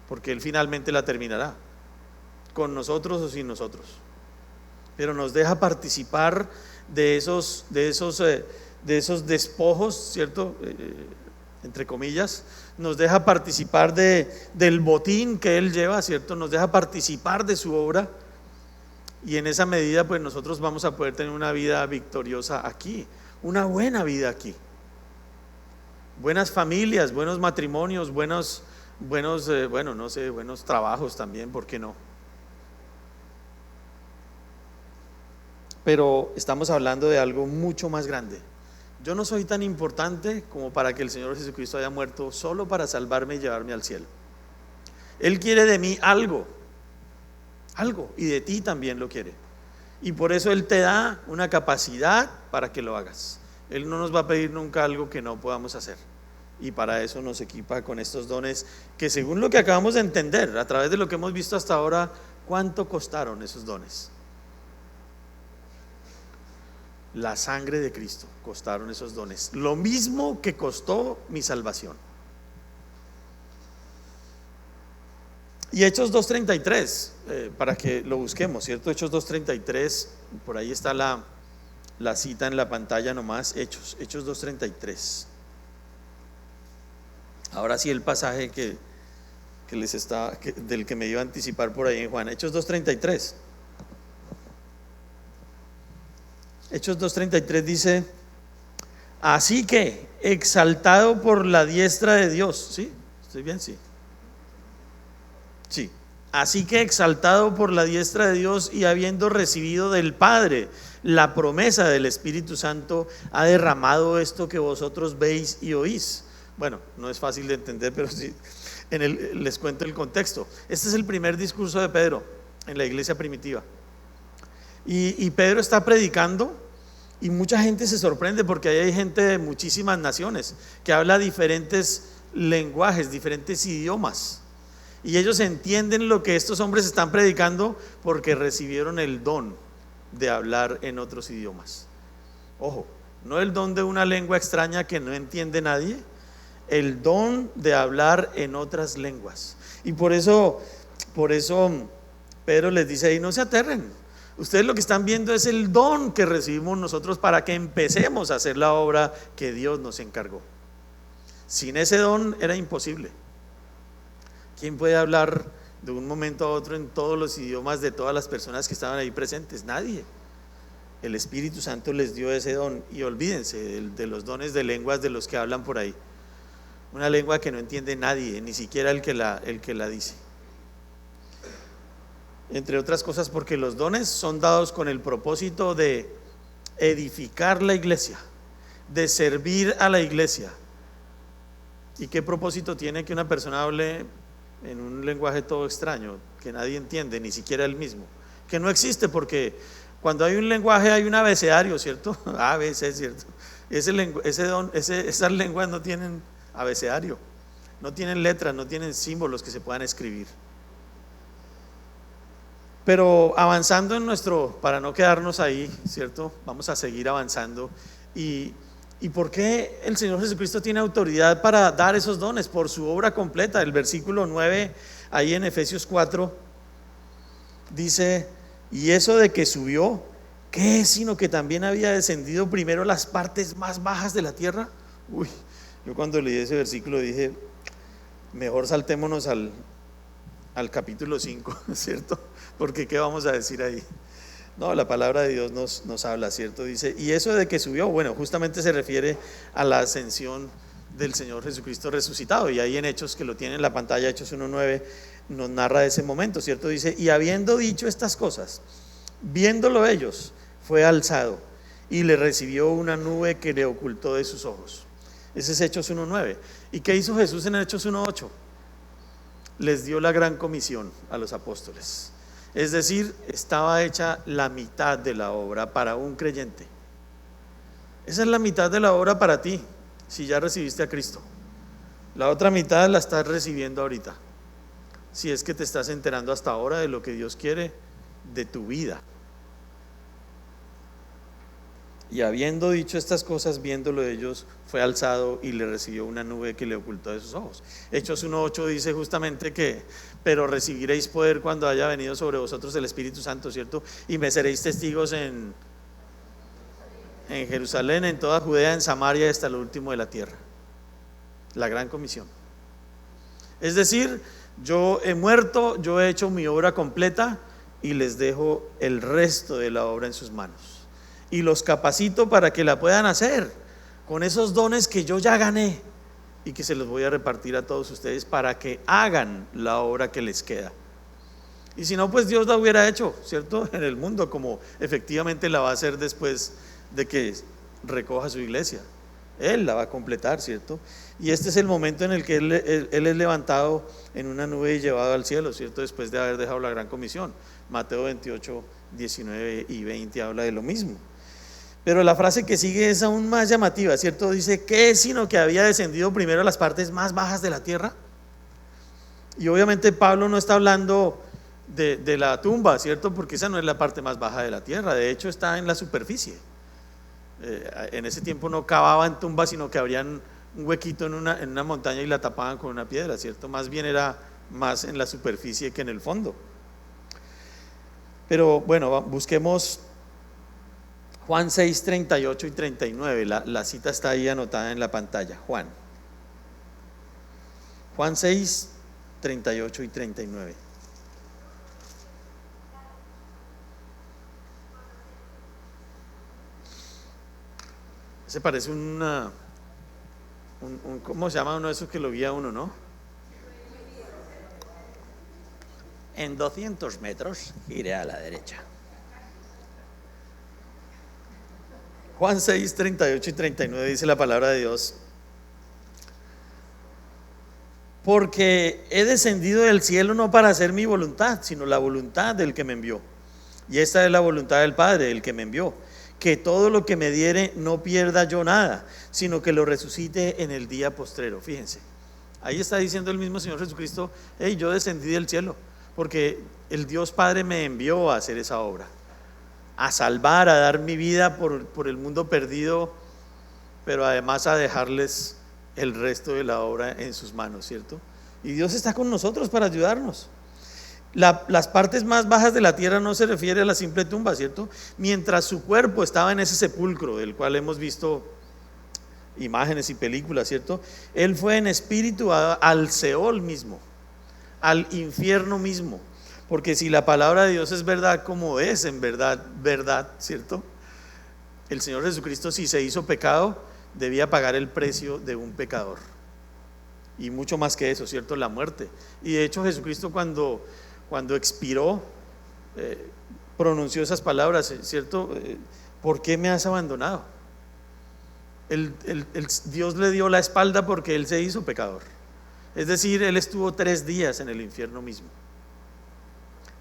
porque Él finalmente la terminará, con nosotros o sin nosotros. Pero nos deja participar de esos despojos, ¿cierto? Entre comillas, nos deja participar del botín que Él lleva, ¿cierto? Nos deja participar de su obra, y en esa medida pues nosotros vamos a poder tener una vida victoriosa aquí, una buena vida aquí, buenas familias, buenos matrimonios, buenos trabajos también, ¿por qué no? Pero estamos hablando de algo mucho más grande. Yo no soy tan importante como para que el Señor Jesucristo haya muerto solo para salvarme y llevarme al cielo. Él quiere de mí algo, y de ti también lo quiere. Y por eso Él te da una capacidad para que lo hagas. Él no nos va a pedir nunca algo que no podamos hacer. Y para eso nos equipa con estos dones que, según lo que acabamos de entender, a través de lo que hemos visto hasta ahora, ¿cuánto costaron esos dones? La sangre de Cristo costaron esos dones, lo mismo que costó mi salvación. Y Hechos 2:33, para que lo busquemos, ¿cierto? Hechos 2:33, por ahí está la cita en la pantalla nomás. Hechos 2:33. Ahora sí el pasaje del que me iba a anticipar por ahí en Juan. Hechos 2:33. Hechos 2:33 dice: así que, exaltado por la diestra de Dios. ¿Sí? ¿Estoy bien? Sí. Sí. Así que, exaltado por la diestra de Dios y habiendo recibido del Padre la promesa del Espíritu Santo, ha derramado esto que vosotros veis y oís. Bueno, no es fácil de entender, pero sí, les cuento el contexto. Este es el primer discurso de Pedro en la iglesia primitiva. Y Pedro está predicando, y mucha gente se sorprende porque ahí hay gente de muchísimas naciones que habla diferentes lenguajes, diferentes idiomas, y ellos entienden lo que estos hombres están predicando porque recibieron el don de hablar en otros idiomas. Ojo, no el don de una lengua extraña que no entiende nadie, el don de hablar en otras lenguas. Y por eso Pedro les dice ahí: no se aterren, ustedes lo que están viendo es el don que recibimos nosotros para que empecemos a hacer la obra que Dios nos encargó. Sin ese don era imposible. ¿Quién puede hablar de un momento a otro en todos los idiomas de todas las personas que estaban ahí presentes? Nadie. El Espíritu Santo les dio ese don. Y olvídense de los dones de lenguas de los que hablan por ahí. Una lengua que no entiende nadie, ni siquiera el que la dice. Entre otras cosas porque los dones son dados con el propósito de edificar la iglesia, de servir a la iglesia. ¿Y qué propósito tiene que una persona hable en un lenguaje todo extraño, que nadie entiende, ni siquiera él mismo? Que no existe, porque cuando hay un lenguaje hay un abecedario, ¿cierto? A, B, C, ¿cierto? Esas lenguas no tienen abecedario, no tienen letras, no tienen símbolos que se puedan escribir. Pero avanzando para no quedarnos ahí, ¿cierto? Vamos a seguir avanzando. ¿Y por qué el Señor Jesucristo tiene autoridad para dar esos dones? Por su obra completa. El versículo 9, ahí en Efesios 4, dice: y eso de que subió, ¿qué es sino que también había descendido primero a las partes más bajas de la tierra? Uy, yo cuando leí ese versículo dije: mejor saltémonos al capítulo 5, ¿cierto? Porque ¿qué vamos a decir ahí? No, la palabra de Dios nos habla, ¿cierto? Dice: y eso de que subió, bueno, justamente se refiere a la ascensión del Señor Jesucristo resucitado. Y ahí en Hechos, que lo tiene en la pantalla, Hechos 1:9, nos narra ese momento, ¿cierto? Dice: y habiendo dicho estas cosas, viéndolo ellos, fue alzado y le recibió una nube que le ocultó de sus ojos. Ese es Hechos 1:9. ¿Y qué hizo Jesús en Hechos 1:8? Les dio la gran comisión a los apóstoles. Es decir, estaba hecha la mitad de la obra para un creyente. Esa es la mitad de la obra para ti, si ya recibiste a Cristo. La otra mitad la estás recibiendo ahorita, si es que te estás enterando hasta ahora de lo que Dios quiere de tu vida. Y habiendo dicho estas cosas, viéndolo ellos, fue alzado y le recibió una nube que le ocultó de sus ojos. Hechos 1:8 dice justamente que: pero recibiréis poder cuando haya venido sobre vosotros el Espíritu Santo, ¿cierto? Y me seréis testigos en Jerusalén, en toda Judea, en Samaria y hasta lo último de la tierra. La gran comisión. Es decir, yo he muerto, yo he hecho mi obra completa y les dejo el resto de la obra en sus manos. Y los capacito para que la puedan hacer con esos dones que yo ya gané y que se los voy a repartir a todos ustedes para que hagan la obra que les queda. Y si no, pues Dios la hubiera hecho, ¿cierto? En el mundo, como efectivamente la va a hacer después de que recoja su iglesia. Él la va a completar, ¿cierto? Y este es el momento en el que él es levantado en una nube y llevado al cielo, ¿cierto? Después de haber dejado la gran comisión. Mateo 28, 19 y 20 habla de lo mismo. Pero la frase que sigue es aún más llamativa, ¿cierto? Dice: ¿qué es sino que había descendido primero a las partes más bajas de la tierra? Y obviamente Pablo no está hablando de la tumba, ¿cierto? Porque esa no es la parte más baja de la tierra, de hecho está en la superficie. En ese tiempo no cavaban tumbas, sino que abrían un huequito en una montaña y la tapaban con una piedra, ¿cierto? Más bien era más en la superficie que en el fondo. Pero bueno, busquemos Juan 6, 38 y 39, la cita está ahí anotada en la pantalla. Juan 6, 38 y 39. Se parece ¿cómo se llama uno de esos que lo guía uno, no? En 200 metros iré a la derecha. Juan 6, 38 y 39 dice la palabra de Dios: porque he descendido del cielo no para hacer mi voluntad, sino la voluntad del que me envió. Y esta es la voluntad del Padre, el que me envió, que todo lo que me diere no pierda yo nada, sino que lo resucite en el día postrero. Fíjense, ahí está diciendo el mismo Señor Jesucristo: yo descendí del cielo porque el Dios Padre me envió a hacer esa obra. a salvar, a dar mi vida por el mundo perdido, pero además a dejarles el resto de la obra en sus manos, ¿cierto? Y Dios está con nosotros para ayudarnos. Las partes más bajas de la tierra no se refiere a la simple tumba, ¿cierto? Mientras su cuerpo estaba en ese sepulcro, del cual hemos visto imágenes y películas, ¿cierto? Él fue en espíritu al Seol mismo, al infierno mismo, porque si la palabra de Dios es verdad, como es en verdad, verdad, ¿cierto? El Señor Jesucristo, si se hizo pecado, debía pagar el precio de un pecador, y mucho más que eso, ¿cierto? La muerte. Y de hecho Jesucristo cuando expiró, pronunció esas palabras, ¿cierto? ¿Por qué me has abandonado? Dios le dio la espalda porque Él se hizo pecador. Es decir, Él estuvo 3 días en el infierno mismo.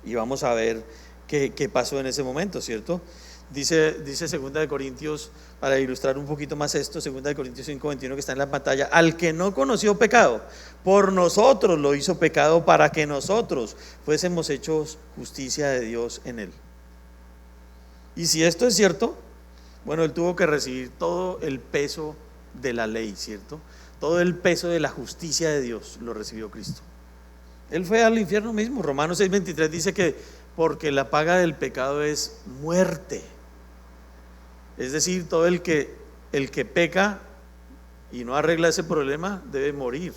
Y vamos a ver qué pasó en ese momento, ¿cierto? Dice 2 de Corintios, para ilustrar un poquito más esto, 2 de Corintios 5:21, que está en la pantalla: al que no conoció pecado, por nosotros lo hizo pecado, para que nosotros fuésemos hechos justicia de Dios en Él. Y si esto es cierto, bueno, Él tuvo que recibir todo el peso de la ley, ¿cierto? Todo el peso de la justicia de Dios lo recibió Cristo. Él fue al infierno mismo. Romanos 6:23 dice que porque la paga del pecado es muerte. Es decir, todo el que peca y no arregla ese problema debe morir.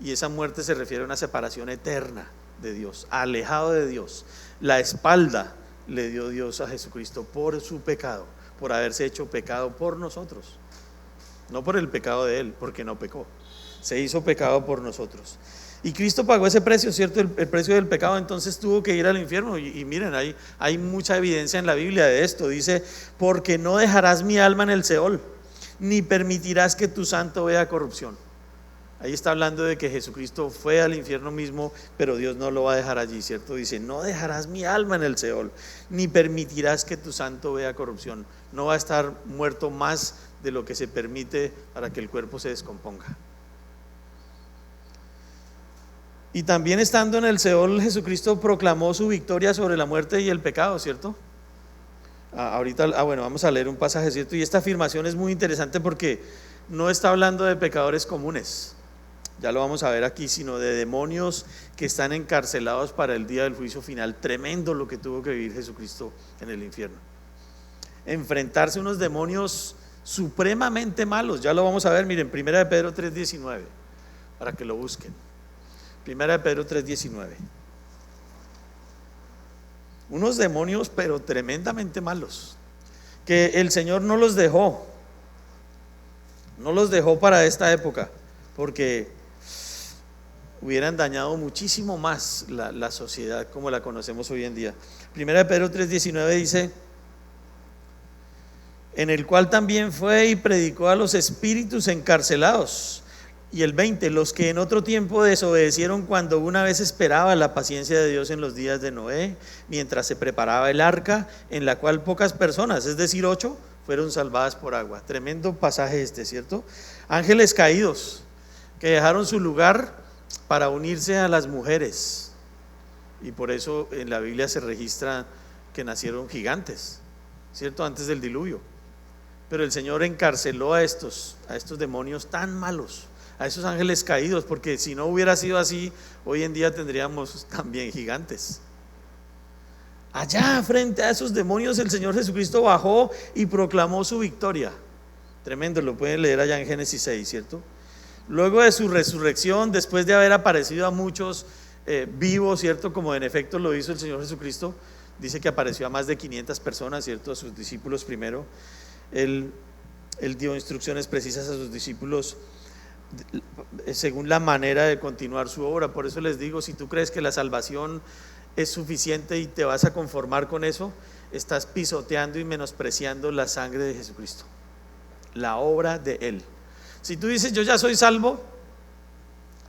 Y esa muerte se refiere a una separación eterna de Dios, alejado de Dios. La espalda le dio Dios a Jesucristo por su pecado, por haberse hecho pecado por nosotros. No por el pecado de Él, porque no pecó. Se hizo pecado por nosotros. Y Cristo pagó ese precio, ¿cierto? El precio del pecado. Entonces tuvo que ir al infierno. Y miren, hay mucha evidencia en la Biblia de esto. Dice: porque no dejarás mi alma en el Seol, ni permitirás que tu santo vea corrupción. Ahí está hablando de que Jesucristo fue al infierno mismo, pero Dios no lo va a dejar allí, ¿cierto? Dice: no dejarás mi alma en el Seol, ni permitirás que tu santo vea corrupción. No va a estar muerto más de lo que se permite para que el cuerpo se descomponga. Y también estando en el Seol, Jesucristo proclamó su victoria sobre la muerte y el pecado, ¿cierto? Bueno, vamos a leer un pasaje, ¿cierto? Y esta afirmación es muy interesante porque no está hablando de pecadores comunes, ya lo vamos a ver aquí, sino de demonios que están encarcelados para el día del juicio final. Tremendo lo que tuvo que vivir Jesucristo en el infierno. Enfrentarse a unos demonios supremamente malos, ya lo vamos a ver, miren, 1 de Pedro 3:19, para que lo busquen. 1 de Pedro 3:19. Unos demonios pero tremendamente malos, que el Señor no los dejó para esta época, porque hubieran dañado muchísimo más la sociedad como la conocemos hoy en día. 1 de Pedro 3:19 dice: en el cual también fue y predicó a los espíritus encarcelados. Y el 20, los que en otro tiempo desobedecieron cuando una vez esperaba la paciencia de Dios en los días de Noé, mientras se preparaba el arca, en la cual pocas personas, es decir 8, fueron salvadas por agua. Tremendo pasaje este, ¿cierto? Ángeles caídos que dejaron su lugar para unirse a las mujeres, y por eso en la Biblia se registra que nacieron gigantes, ¿cierto? Antes del diluvio. Pero el Señor encarceló a estos demonios tan malos, a esos ángeles caídos, porque si no hubiera sido así, hoy en día tendríamos también gigantes. Allá frente a esos demonios el Señor Jesucristo bajó y proclamó su victoria. Tremendo, lo pueden leer allá en Génesis 6, ¿cierto? Luego de su resurrección, después de haber aparecido a muchos vivos, ¿cierto? Como en efecto lo hizo el Señor Jesucristo, dice que apareció a más de 500 personas, ¿cierto? A sus discípulos primero. Él dio instrucciones precisas a sus discípulos según la manera de continuar su obra. Por eso les digo, si tú crees que la salvación es suficiente y te vas a conformar con eso, estás pisoteando y menospreciando la sangre de Jesucristo, la obra de Él. Si tú dices: yo ya soy salvo,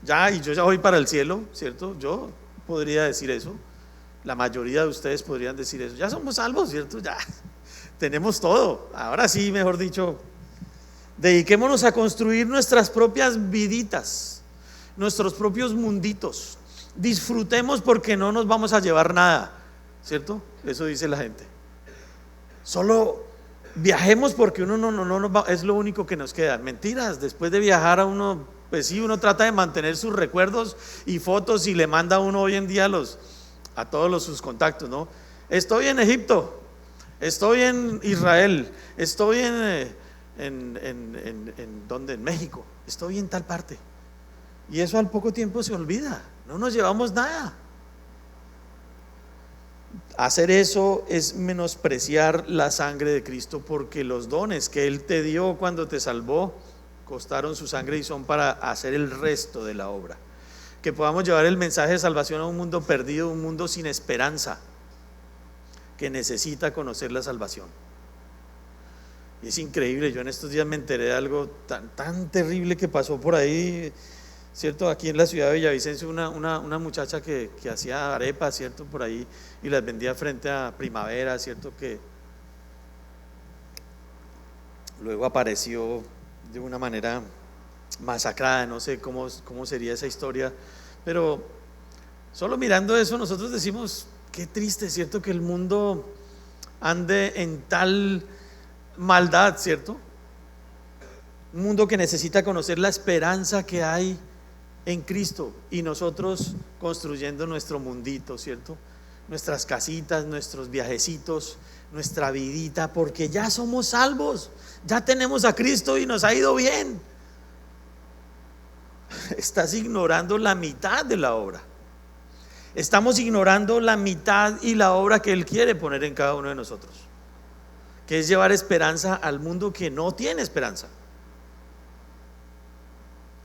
y yo ya voy para el cielo, ¿cierto? Yo podría decir eso, la mayoría de ustedes podrían decir eso: ya somos salvos, ¿cierto? Ya tenemos todo, ahora sí, mejor dicho, dediquémonos a construir nuestras propias viditas, nuestros propios munditos, disfrutemos porque no nos vamos a llevar nada, ¿cierto? Eso dice la gente. Solo viajemos porque uno no nos va, es lo único que nos queda. Mentiras, después de viajar a uno, pues sí, uno trata de mantener sus recuerdos y fotos y le manda a uno hoy en día a todos sus contactos, ¿no? Estoy en Egipto, estoy en Israel, estoy ¿dónde? En México, estoy en tal parte. Y eso al poco tiempo se olvida, no nos llevamos nada. Hacer eso es menospreciar la sangre de Cristo, porque los dones que Él te dio cuando te salvó costaron su sangre y son para hacer el resto de la obra. Que podamos llevar el mensaje de salvación a un mundo perdido, un mundo sin esperanza, que necesita conocer la salvación. Y es increíble, yo en estos días me enteré de algo tan terrible que pasó por ahí, ¿cierto? Aquí en la ciudad de Villavicencio, una muchacha que hacía arepas, ¿cierto? Por ahí, y las vendía frente a Primavera, ¿cierto? Que luego apareció de una manera masacrada, no sé cómo sería esa historia, pero solo mirando eso nosotros decimos, qué triste, ¿cierto? Que el mundo ande en tal maldad, ¿cierto? Un mundo que necesita conocer la esperanza que hay en Cristo, y nosotros construyendo nuestro mundito, ¿cierto? Nuestras casitas, nuestros viajecitos, nuestra vidita, porque ya somos salvos, ya tenemos a Cristo y nos ha ido bien. Estás ignorando la mitad de la obra. Estamos ignorando la mitad y la obra que Él quiere poner en cada uno de nosotros, que es llevar esperanza al mundo que no tiene esperanza.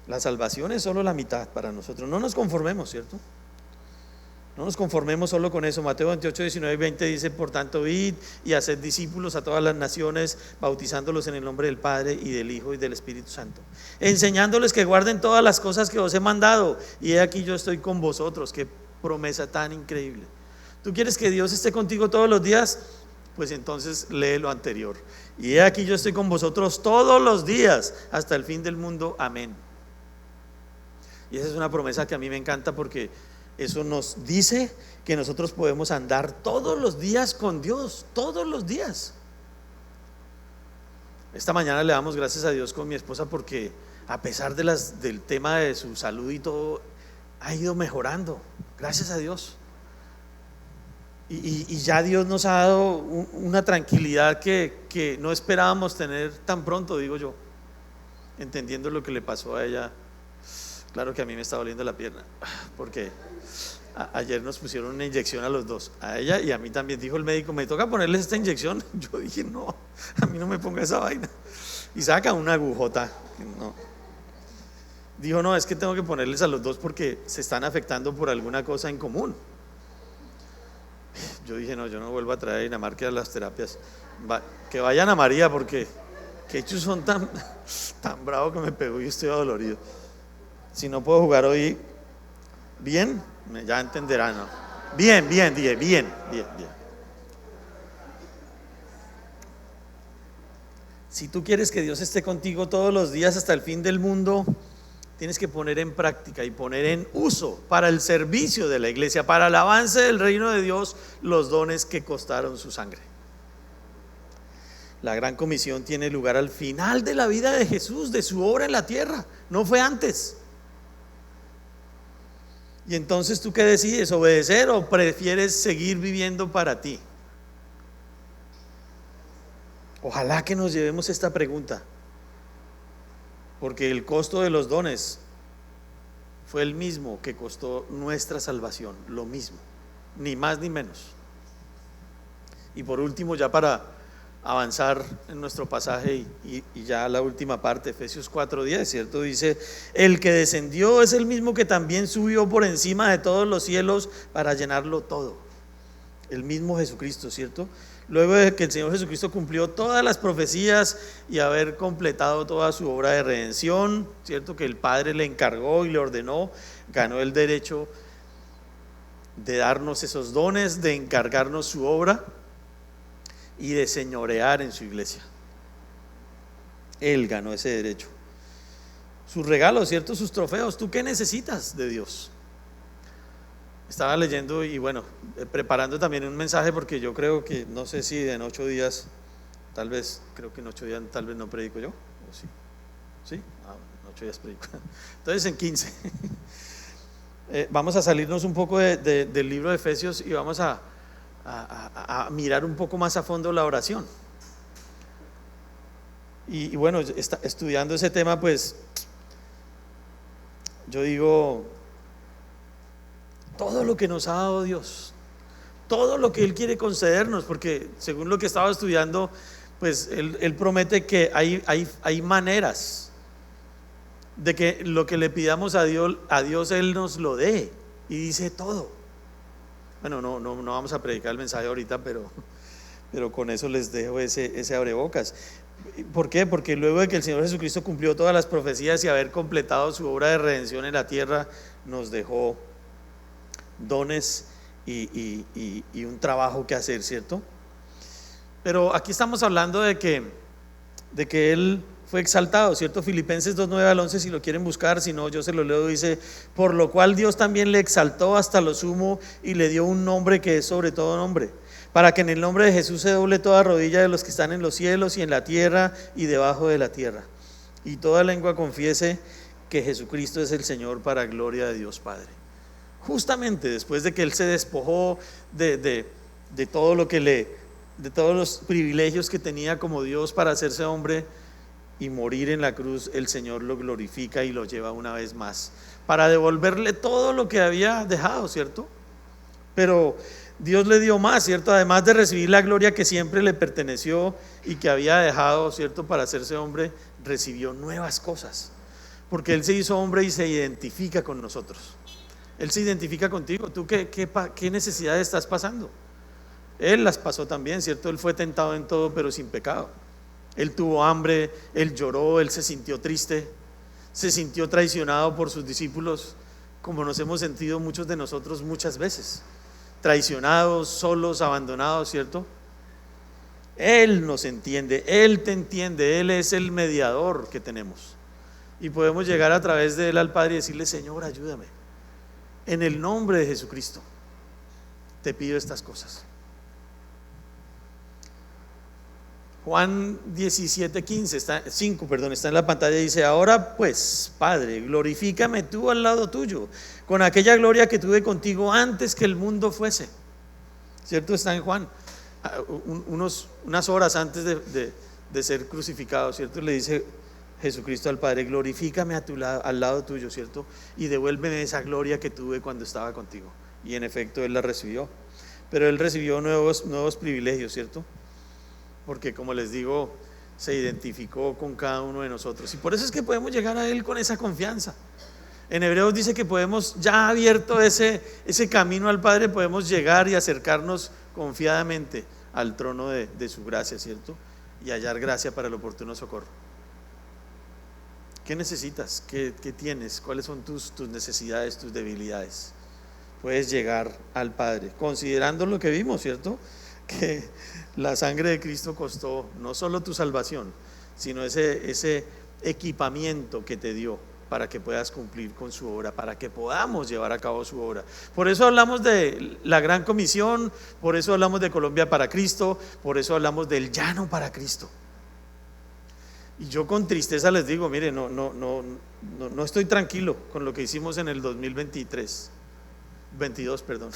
La salvación es solo la mitad para nosotros. No nos conformemos, ¿cierto? No nos conformemos solo con eso. Mateo 28, 19 y 20 dice: por tanto, id y haced discípulos a todas las naciones, bautizándolos en el nombre del Padre y del Hijo y del Espíritu Santo, enseñándoles que guarden todas las cosas que os he mandado, y he aquí yo estoy con vosotros. Qué promesa tan increíble. ¿Tú quieres que Dios esté contigo todos los días? Pues entonces lee lo anterior: y he aquí yo estoy con vosotros todos los días hasta el fin del mundo. Amén. Y esa es una promesa que a mí me encanta, porque eso nos dice que nosotros podemos andar todos los días con Dios, todos los días. Esta mañana le damos gracias a Dios con mi esposa, porque a pesar del tema de su salud y todo, ha ido mejorando, gracias a Dios. Y ya Dios nos ha dado una tranquilidad que no esperábamos tener tan pronto, digo yo, entendiendo lo que le pasó a ella. Claro que a mí me está doliendo la pierna, porque ayer nos pusieron una inyección a los dos, a ella y a mí también. Dijo el médico: me toca ponerles esta inyección. Yo dije: no, a mí no me ponga esa vaina. Y saca una agujota. No. Dijo: no, es que tengo que ponerles a los dos porque se están afectando por alguna cosa en común. Yo dije: no, yo no vuelvo a traer a Dinamarca a las terapias. Que vayan a María, porque que ellos son tan bravos que me pegó y estoy adolorido. Si no puedo jugar hoy bien, ya entenderán, ¿no? Bien. Si tú quieres que Dios esté contigo todos los días hasta el fin del mundo, tienes que poner en práctica y poner en uso para el servicio de la iglesia, para el avance del reino de Dios, los dones que costaron su sangre. La gran comisión tiene lugar al final de la vida de Jesús, de su obra en la tierra, no fue antes. Y entonces, ¿tú qué decides? ¿Obedecer o prefieres seguir viviendo para ti? Ojalá que nos llevemos esta pregunta, porque el costo de los dones fue el mismo que costó nuestra salvación, lo mismo, ni más ni menos. Y por último, ya para avanzar en nuestro pasaje y ya la última parte, Efesios 4:10, ¿cierto? Dice: el que descendió es el mismo que también subió por encima de todos los cielos para llenarlo todo. El mismo Jesucristo, ¿cierto? Luego de que el Señor Jesucristo cumplió todas las profecías y haber completado toda su obra de redención, ¿cierto? Que el Padre le encargó y le ordenó, ganó el derecho de darnos esos dones, de encargarnos su obra y de señorear en su iglesia. Él ganó ese derecho. Sus regalos, ¿cierto? Sus trofeos. ¿Tú qué necesitas de Dios? Estaba leyendo y bueno, preparando también un mensaje porque yo creo que, no sé si en 8 días, tal vez, creo que en 8 días tal vez no predico yo, o sí, sí, en 8 días predico. Entonces en 15 vamos a salirnos un poco del libro de Efesios y vamos a mirar un poco más a fondo la oración. Y bueno, estudiando ese tema, pues yo digo, todo lo que nos ha dado Dios, todo lo que Él quiere concedernos, porque según lo que estaba estudiando, pues Él promete que hay maneras de que lo que le pidamos a Dios Él nos lo dé, y dice todo. Bueno, no vamos a predicar el mensaje ahorita, pero con eso les dejo ese abrebocas. ¿Por qué? Porque luego de que el Señor Jesucristo cumplió todas las profecías y haber completado su obra de redención en la tierra, nos dejó dones y un trabajo que hacer, ¿cierto? Pero aquí estamos hablando de que Él fue exaltado, ¿cierto? Filipenses 2:9-11, si lo quieren buscar, si no yo se lo leo, dice: por lo cual Dios también le exaltó hasta lo sumo y le dio un nombre que es sobre todo nombre, para que en el nombre de Jesús se doble toda rodilla de los que están en los cielos y en la tierra y debajo de la tierra, y toda lengua confiese que Jesucristo es el Señor, para gloria de Dios Padre. Justamente después de que Él se despojó de todo lo que de todos los privilegios que tenía como Dios para hacerse hombre y morir en la cruz, el Señor lo glorifica y lo lleva una vez más para devolverle todo lo que había dejado, ¿cierto? Pero Dios le dio más, ¿cierto? Además de recibir la gloria que siempre le perteneció y que había dejado, ¿cierto?, para hacerse hombre, recibió nuevas cosas, porque Él se hizo hombre y se identifica con nosotros. Él se identifica contigo. ¿Tú qué necesidades estás pasando? Él las pasó también, ¿cierto? Él fue tentado en todo, pero sin pecado. Él tuvo hambre, Él lloró, Él se sintió triste, se sintió traicionado por sus discípulos, como nos hemos sentido muchos de nosotros muchas veces, traicionados, solos, abandonados, ¿cierto? Él nos entiende, Él te entiende, Él es el mediador que tenemos, y podemos llegar a través de Él al Padre y decirle: Señor, ayúdame, en el nombre de Jesucristo te pido estas cosas. Juan 17:15, 5, perdón, está en la pantalla, dice: ahora pues, Padre, glorifícame tú al lado tuyo, con aquella gloria que tuve contigo antes que el mundo fuese. ¿Cierto? Está en Juan, unas horas antes de ser crucificado, ¿cierto? Le dice Jesucristo al Padre: glorifícame al lado tuyo, ¿cierto? Y devuélveme esa gloria que tuve cuando estaba contigo. Y en efecto Él la recibió, pero Él recibió nuevos privilegios, ¿cierto? Porque, como les digo, se identificó con cada uno de nosotros, y por eso es que podemos llegar a Él con esa confianza. En Hebreos dice que podemos, ya abierto ese camino al Padre, podemos llegar y acercarnos confiadamente al trono de su gracia, ¿cierto? Y hallar gracia para el oportuno socorro. ¿Qué necesitas? ¿Qué tienes? ¿Cuáles son tus necesidades, tus debilidades? Puedes llegar al Padre, considerando lo que vimos, ¿cierto? Que la sangre de Cristo costó no solo tu salvación, sino ese equipamiento que te dio para que puedas cumplir con su obra, para que podamos llevar a cabo su obra. Por eso hablamos de la Gran Comisión, por eso hablamos de Colombia para Cristo, por eso hablamos del llano para Cristo. Y yo con tristeza les digo: mire, no estoy tranquilo con lo que hicimos en el 22, perdón.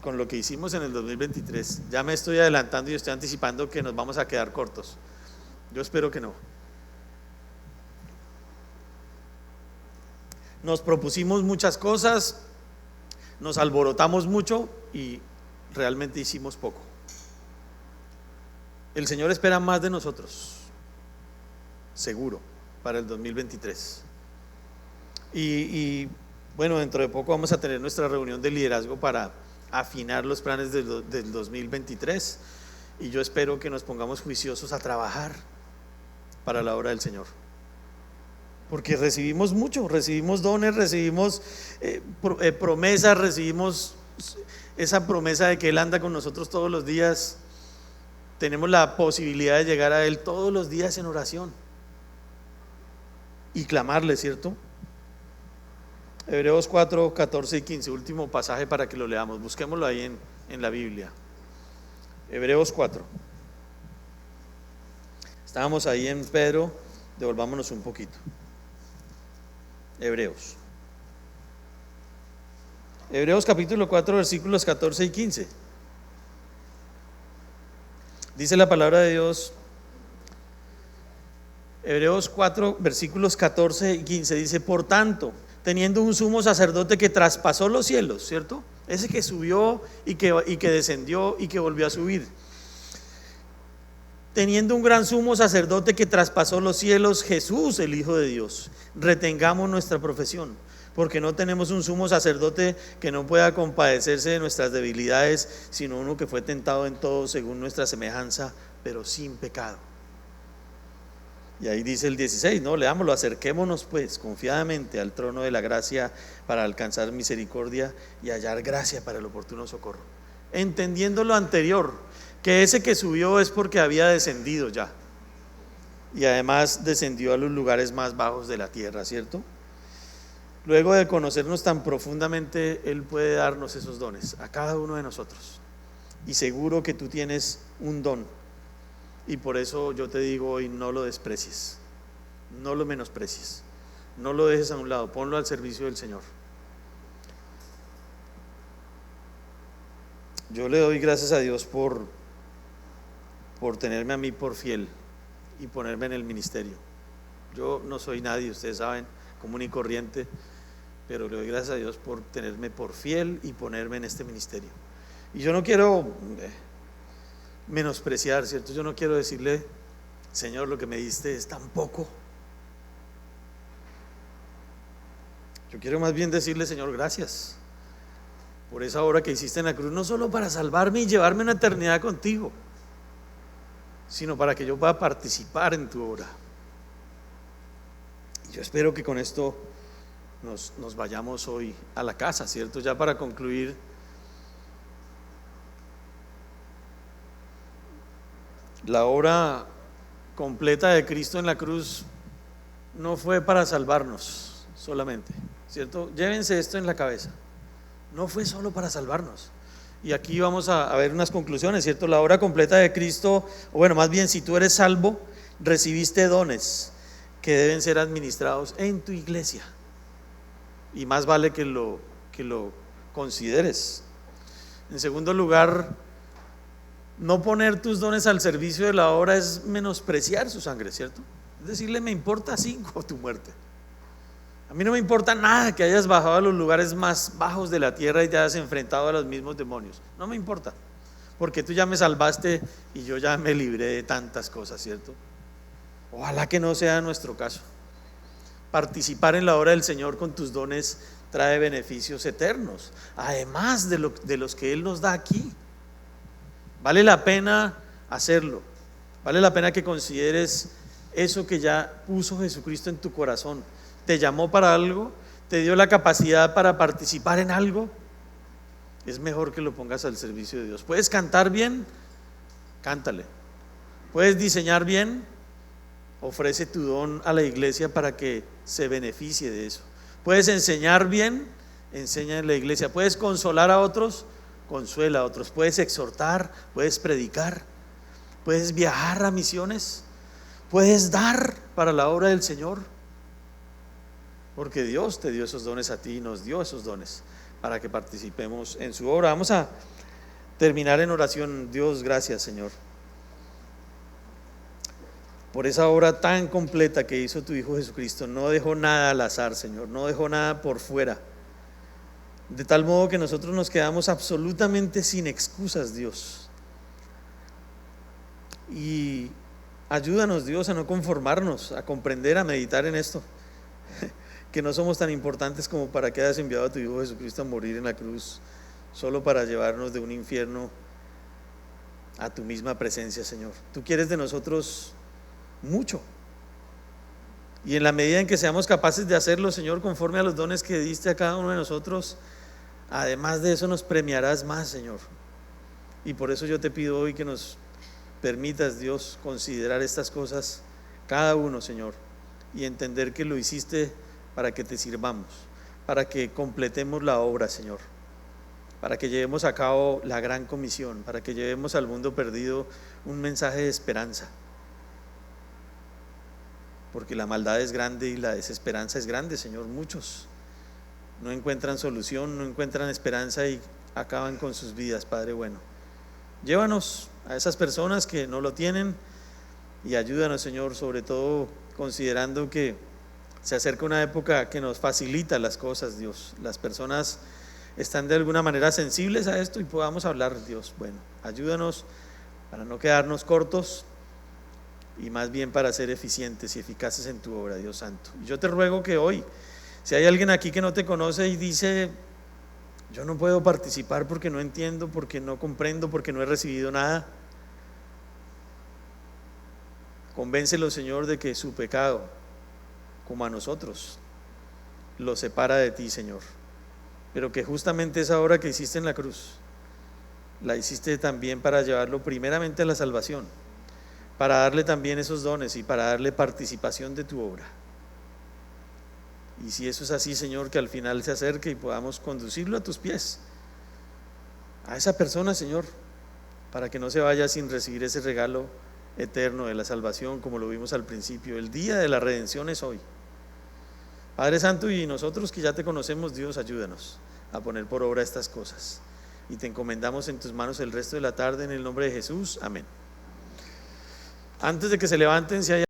Con lo que hicimos en el 2023, ya me estoy adelantando y estoy anticipando que nos vamos a quedar cortos. Yo espero que no. Nos propusimos muchas cosas, nos alborotamos mucho y realmente hicimos poco. El Señor espera más de nosotros, seguro, para el 2023. Y bueno, dentro de poco vamos a tener nuestra reunión de liderazgo para afinar los planes del 2023, y yo espero que nos pongamos juiciosos a trabajar para la obra del Señor, porque recibimos mucho, recibimos dones, recibimos promesas, recibimos esa promesa de que Él anda con nosotros todos los días. Tenemos la posibilidad de llegar a Él todos los días en oración y clamarle, ¿cierto? Hebreos 4, 14 y 15, último pasaje para que lo leamos. Busquémoslo ahí en la Biblia. Hebreos 4. Estábamos ahí en Pedro, devolvámonos un poquito. Hebreos capítulo 4, versículos 14 y 15. Dice la palabra de Dios, Hebreos 4, versículos 14 y 15, dice: por tanto, teniendo un sumo sacerdote que traspasó los cielos, ¿cierto? Ese que subió y que descendió y que volvió a subir. Teniendo un gran sumo sacerdote que traspasó los cielos, Jesús, el Hijo de Dios, retengamos nuestra profesión, porque no tenemos un sumo sacerdote que no pueda compadecerse de nuestras debilidades, sino uno que fue tentado en todo según nuestra semejanza, pero sin pecado. Y ahí dice el 16, no, leámoslo: acerquémonos pues confiadamente al trono de la gracia para alcanzar misericordia y hallar gracia para el oportuno socorro. Entendiendo lo anterior, que ese que subió es porque había descendido ya, y además descendió a los lugares más bajos de la tierra, ¿cierto? Luego de conocernos tan profundamente, Él puede darnos esos dones a cada uno de nosotros. Y seguro que tú tienes un don, y por eso yo te digo hoy: no lo desprecies, no lo menosprecies, no lo dejes a un lado, ponlo al servicio del Señor. Yo le doy gracias a Dios por tenerme a mí por fiel y ponerme en el ministerio. Yo no soy nadie, ustedes saben, común y corriente, pero le doy gracias a Dios por tenerme por fiel y ponerme en este ministerio. Y yo no quiero menospreciar, ¿cierto? Yo no quiero decirle: Señor, lo que me diste es tan poco. Yo quiero más bien decirle: Señor, gracias por esa obra que hiciste en la cruz, no solo para salvarme y llevarme una eternidad contigo, sino para que yo pueda participar en tu obra. Y yo espero que con esto nos vayamos hoy a la casa, ¿cierto? Ya para concluir, la obra completa de Cristo en la cruz no fue para salvarnos solamente, ¿cierto? Llévense esto en la cabeza: no fue solo para salvarnos. Y aquí vamos a ver unas conclusiones, ¿cierto? La obra completa de Cristo, o bueno, más bien, si tú eres salvo, recibiste dones que deben ser administrados en tu iglesia, y más vale que lo consideres. En segundo lugar, no poner tus dones al servicio de la obra es menospreciar su sangre, ¿cierto? Es decirle: me importa 5 tu muerte. A mí no me importa nada que hayas bajado a los lugares más bajos de la tierra y te hayas enfrentado a los mismos demonios. No me importa, porque tú ya me salvaste y yo ya me libré de tantas cosas, ¿cierto? Ojalá que no sea nuestro caso. Participar en la obra del Señor con tus dones trae beneficios eternos, además de los que Él nos da aquí. Vale la pena hacerlo, vale la pena que consideres eso que ya puso Jesucristo en tu corazón. Te llamó para algo, te dio la capacidad para participar en algo. Es mejor que lo pongas al servicio de Dios. ¿Puedes cantar bien? Cántale. ¿Puedes diseñar bien? Ofrece tu don a la iglesia para que se beneficie de eso. ¿Puedes enseñar bien? Enseña en la iglesia. ¿Puedes consolar a otros? Consuela a otros. ¿Puedes exhortar? ¿Puedes predicar? ¿Puedes viajar a misiones? ¿Puedes dar para la obra del Señor? Porque Dios te dio esos dones a ti y nos dio esos dones para que participemos en su obra. Vamos a terminar en oración. Dios, gracias, Señor, por esa obra tan completa que hizo tu Hijo Jesucristo. No dejó nada al azar, Señor, no dejó nada por fuera, de tal modo que nosotros nos quedamos absolutamente sin excusas, Dios. Y ayúdanos, Dios, a no conformarnos, a comprender, a meditar en esto, que no somos tan importantes como para que hayas enviado a tu Hijo Jesucristo a morir en la cruz, solo para llevarnos de un infierno a tu misma presencia, Señor. Tú quieres de nosotros mucho, y en la medida en que seamos capaces de hacerlo, Señor, conforme a los dones que diste a cada uno de nosotros, además de eso nos premiarás más, Señor. Y por eso yo te pido hoy que nos permitas, Dios, considerar estas cosas cada uno, Señor, y entender que lo hiciste para que te sirvamos, para que completemos la obra, Señor, para que llevemos a cabo la gran comisión, para que llevemos al mundo perdido un mensaje de esperanza, porque la maldad es grande y la desesperanza es grande, Señor. Muchos no encuentran solución, no encuentran esperanza y acaban con sus vidas, Padre bueno. Llévanos a esas personas que no lo tienen y ayúdanos, Señor, sobre todo considerando que se acerca una época que nos facilita las cosas, Dios. Las personas están de alguna manera sensibles a esto y podamos hablar, Dios. Bueno, ayúdanos para no quedarnos cortos y más bien para ser eficientes y eficaces en tu obra, Dios Santo. Y yo te ruego que hoy, si hay alguien aquí que no te conoce y dice: yo no puedo participar porque no entiendo, porque no comprendo, porque no he recibido nada, convéncelo, Señor, de que su pecado, como a nosotros, lo separa de ti, Señor, pero que justamente esa obra que hiciste en la cruz la hiciste también para llevarlo primeramente a la salvación, para darle también esos dones y para darle participación de tu obra. Y si eso es así, Señor, que al final se acerque y podamos conducirlo a tus pies, a esa persona, Señor, para que no se vaya sin recibir ese regalo eterno de la salvación, como lo vimos al principio. El día de la redención es hoy, Padre Santo, y nosotros que ya te conocemos, Dios, ayúdanos a poner por obra estas cosas, y te encomendamos en tus manos el resto de la tarde, en el nombre de Jesús, amén. Antes de que se levanten, si hay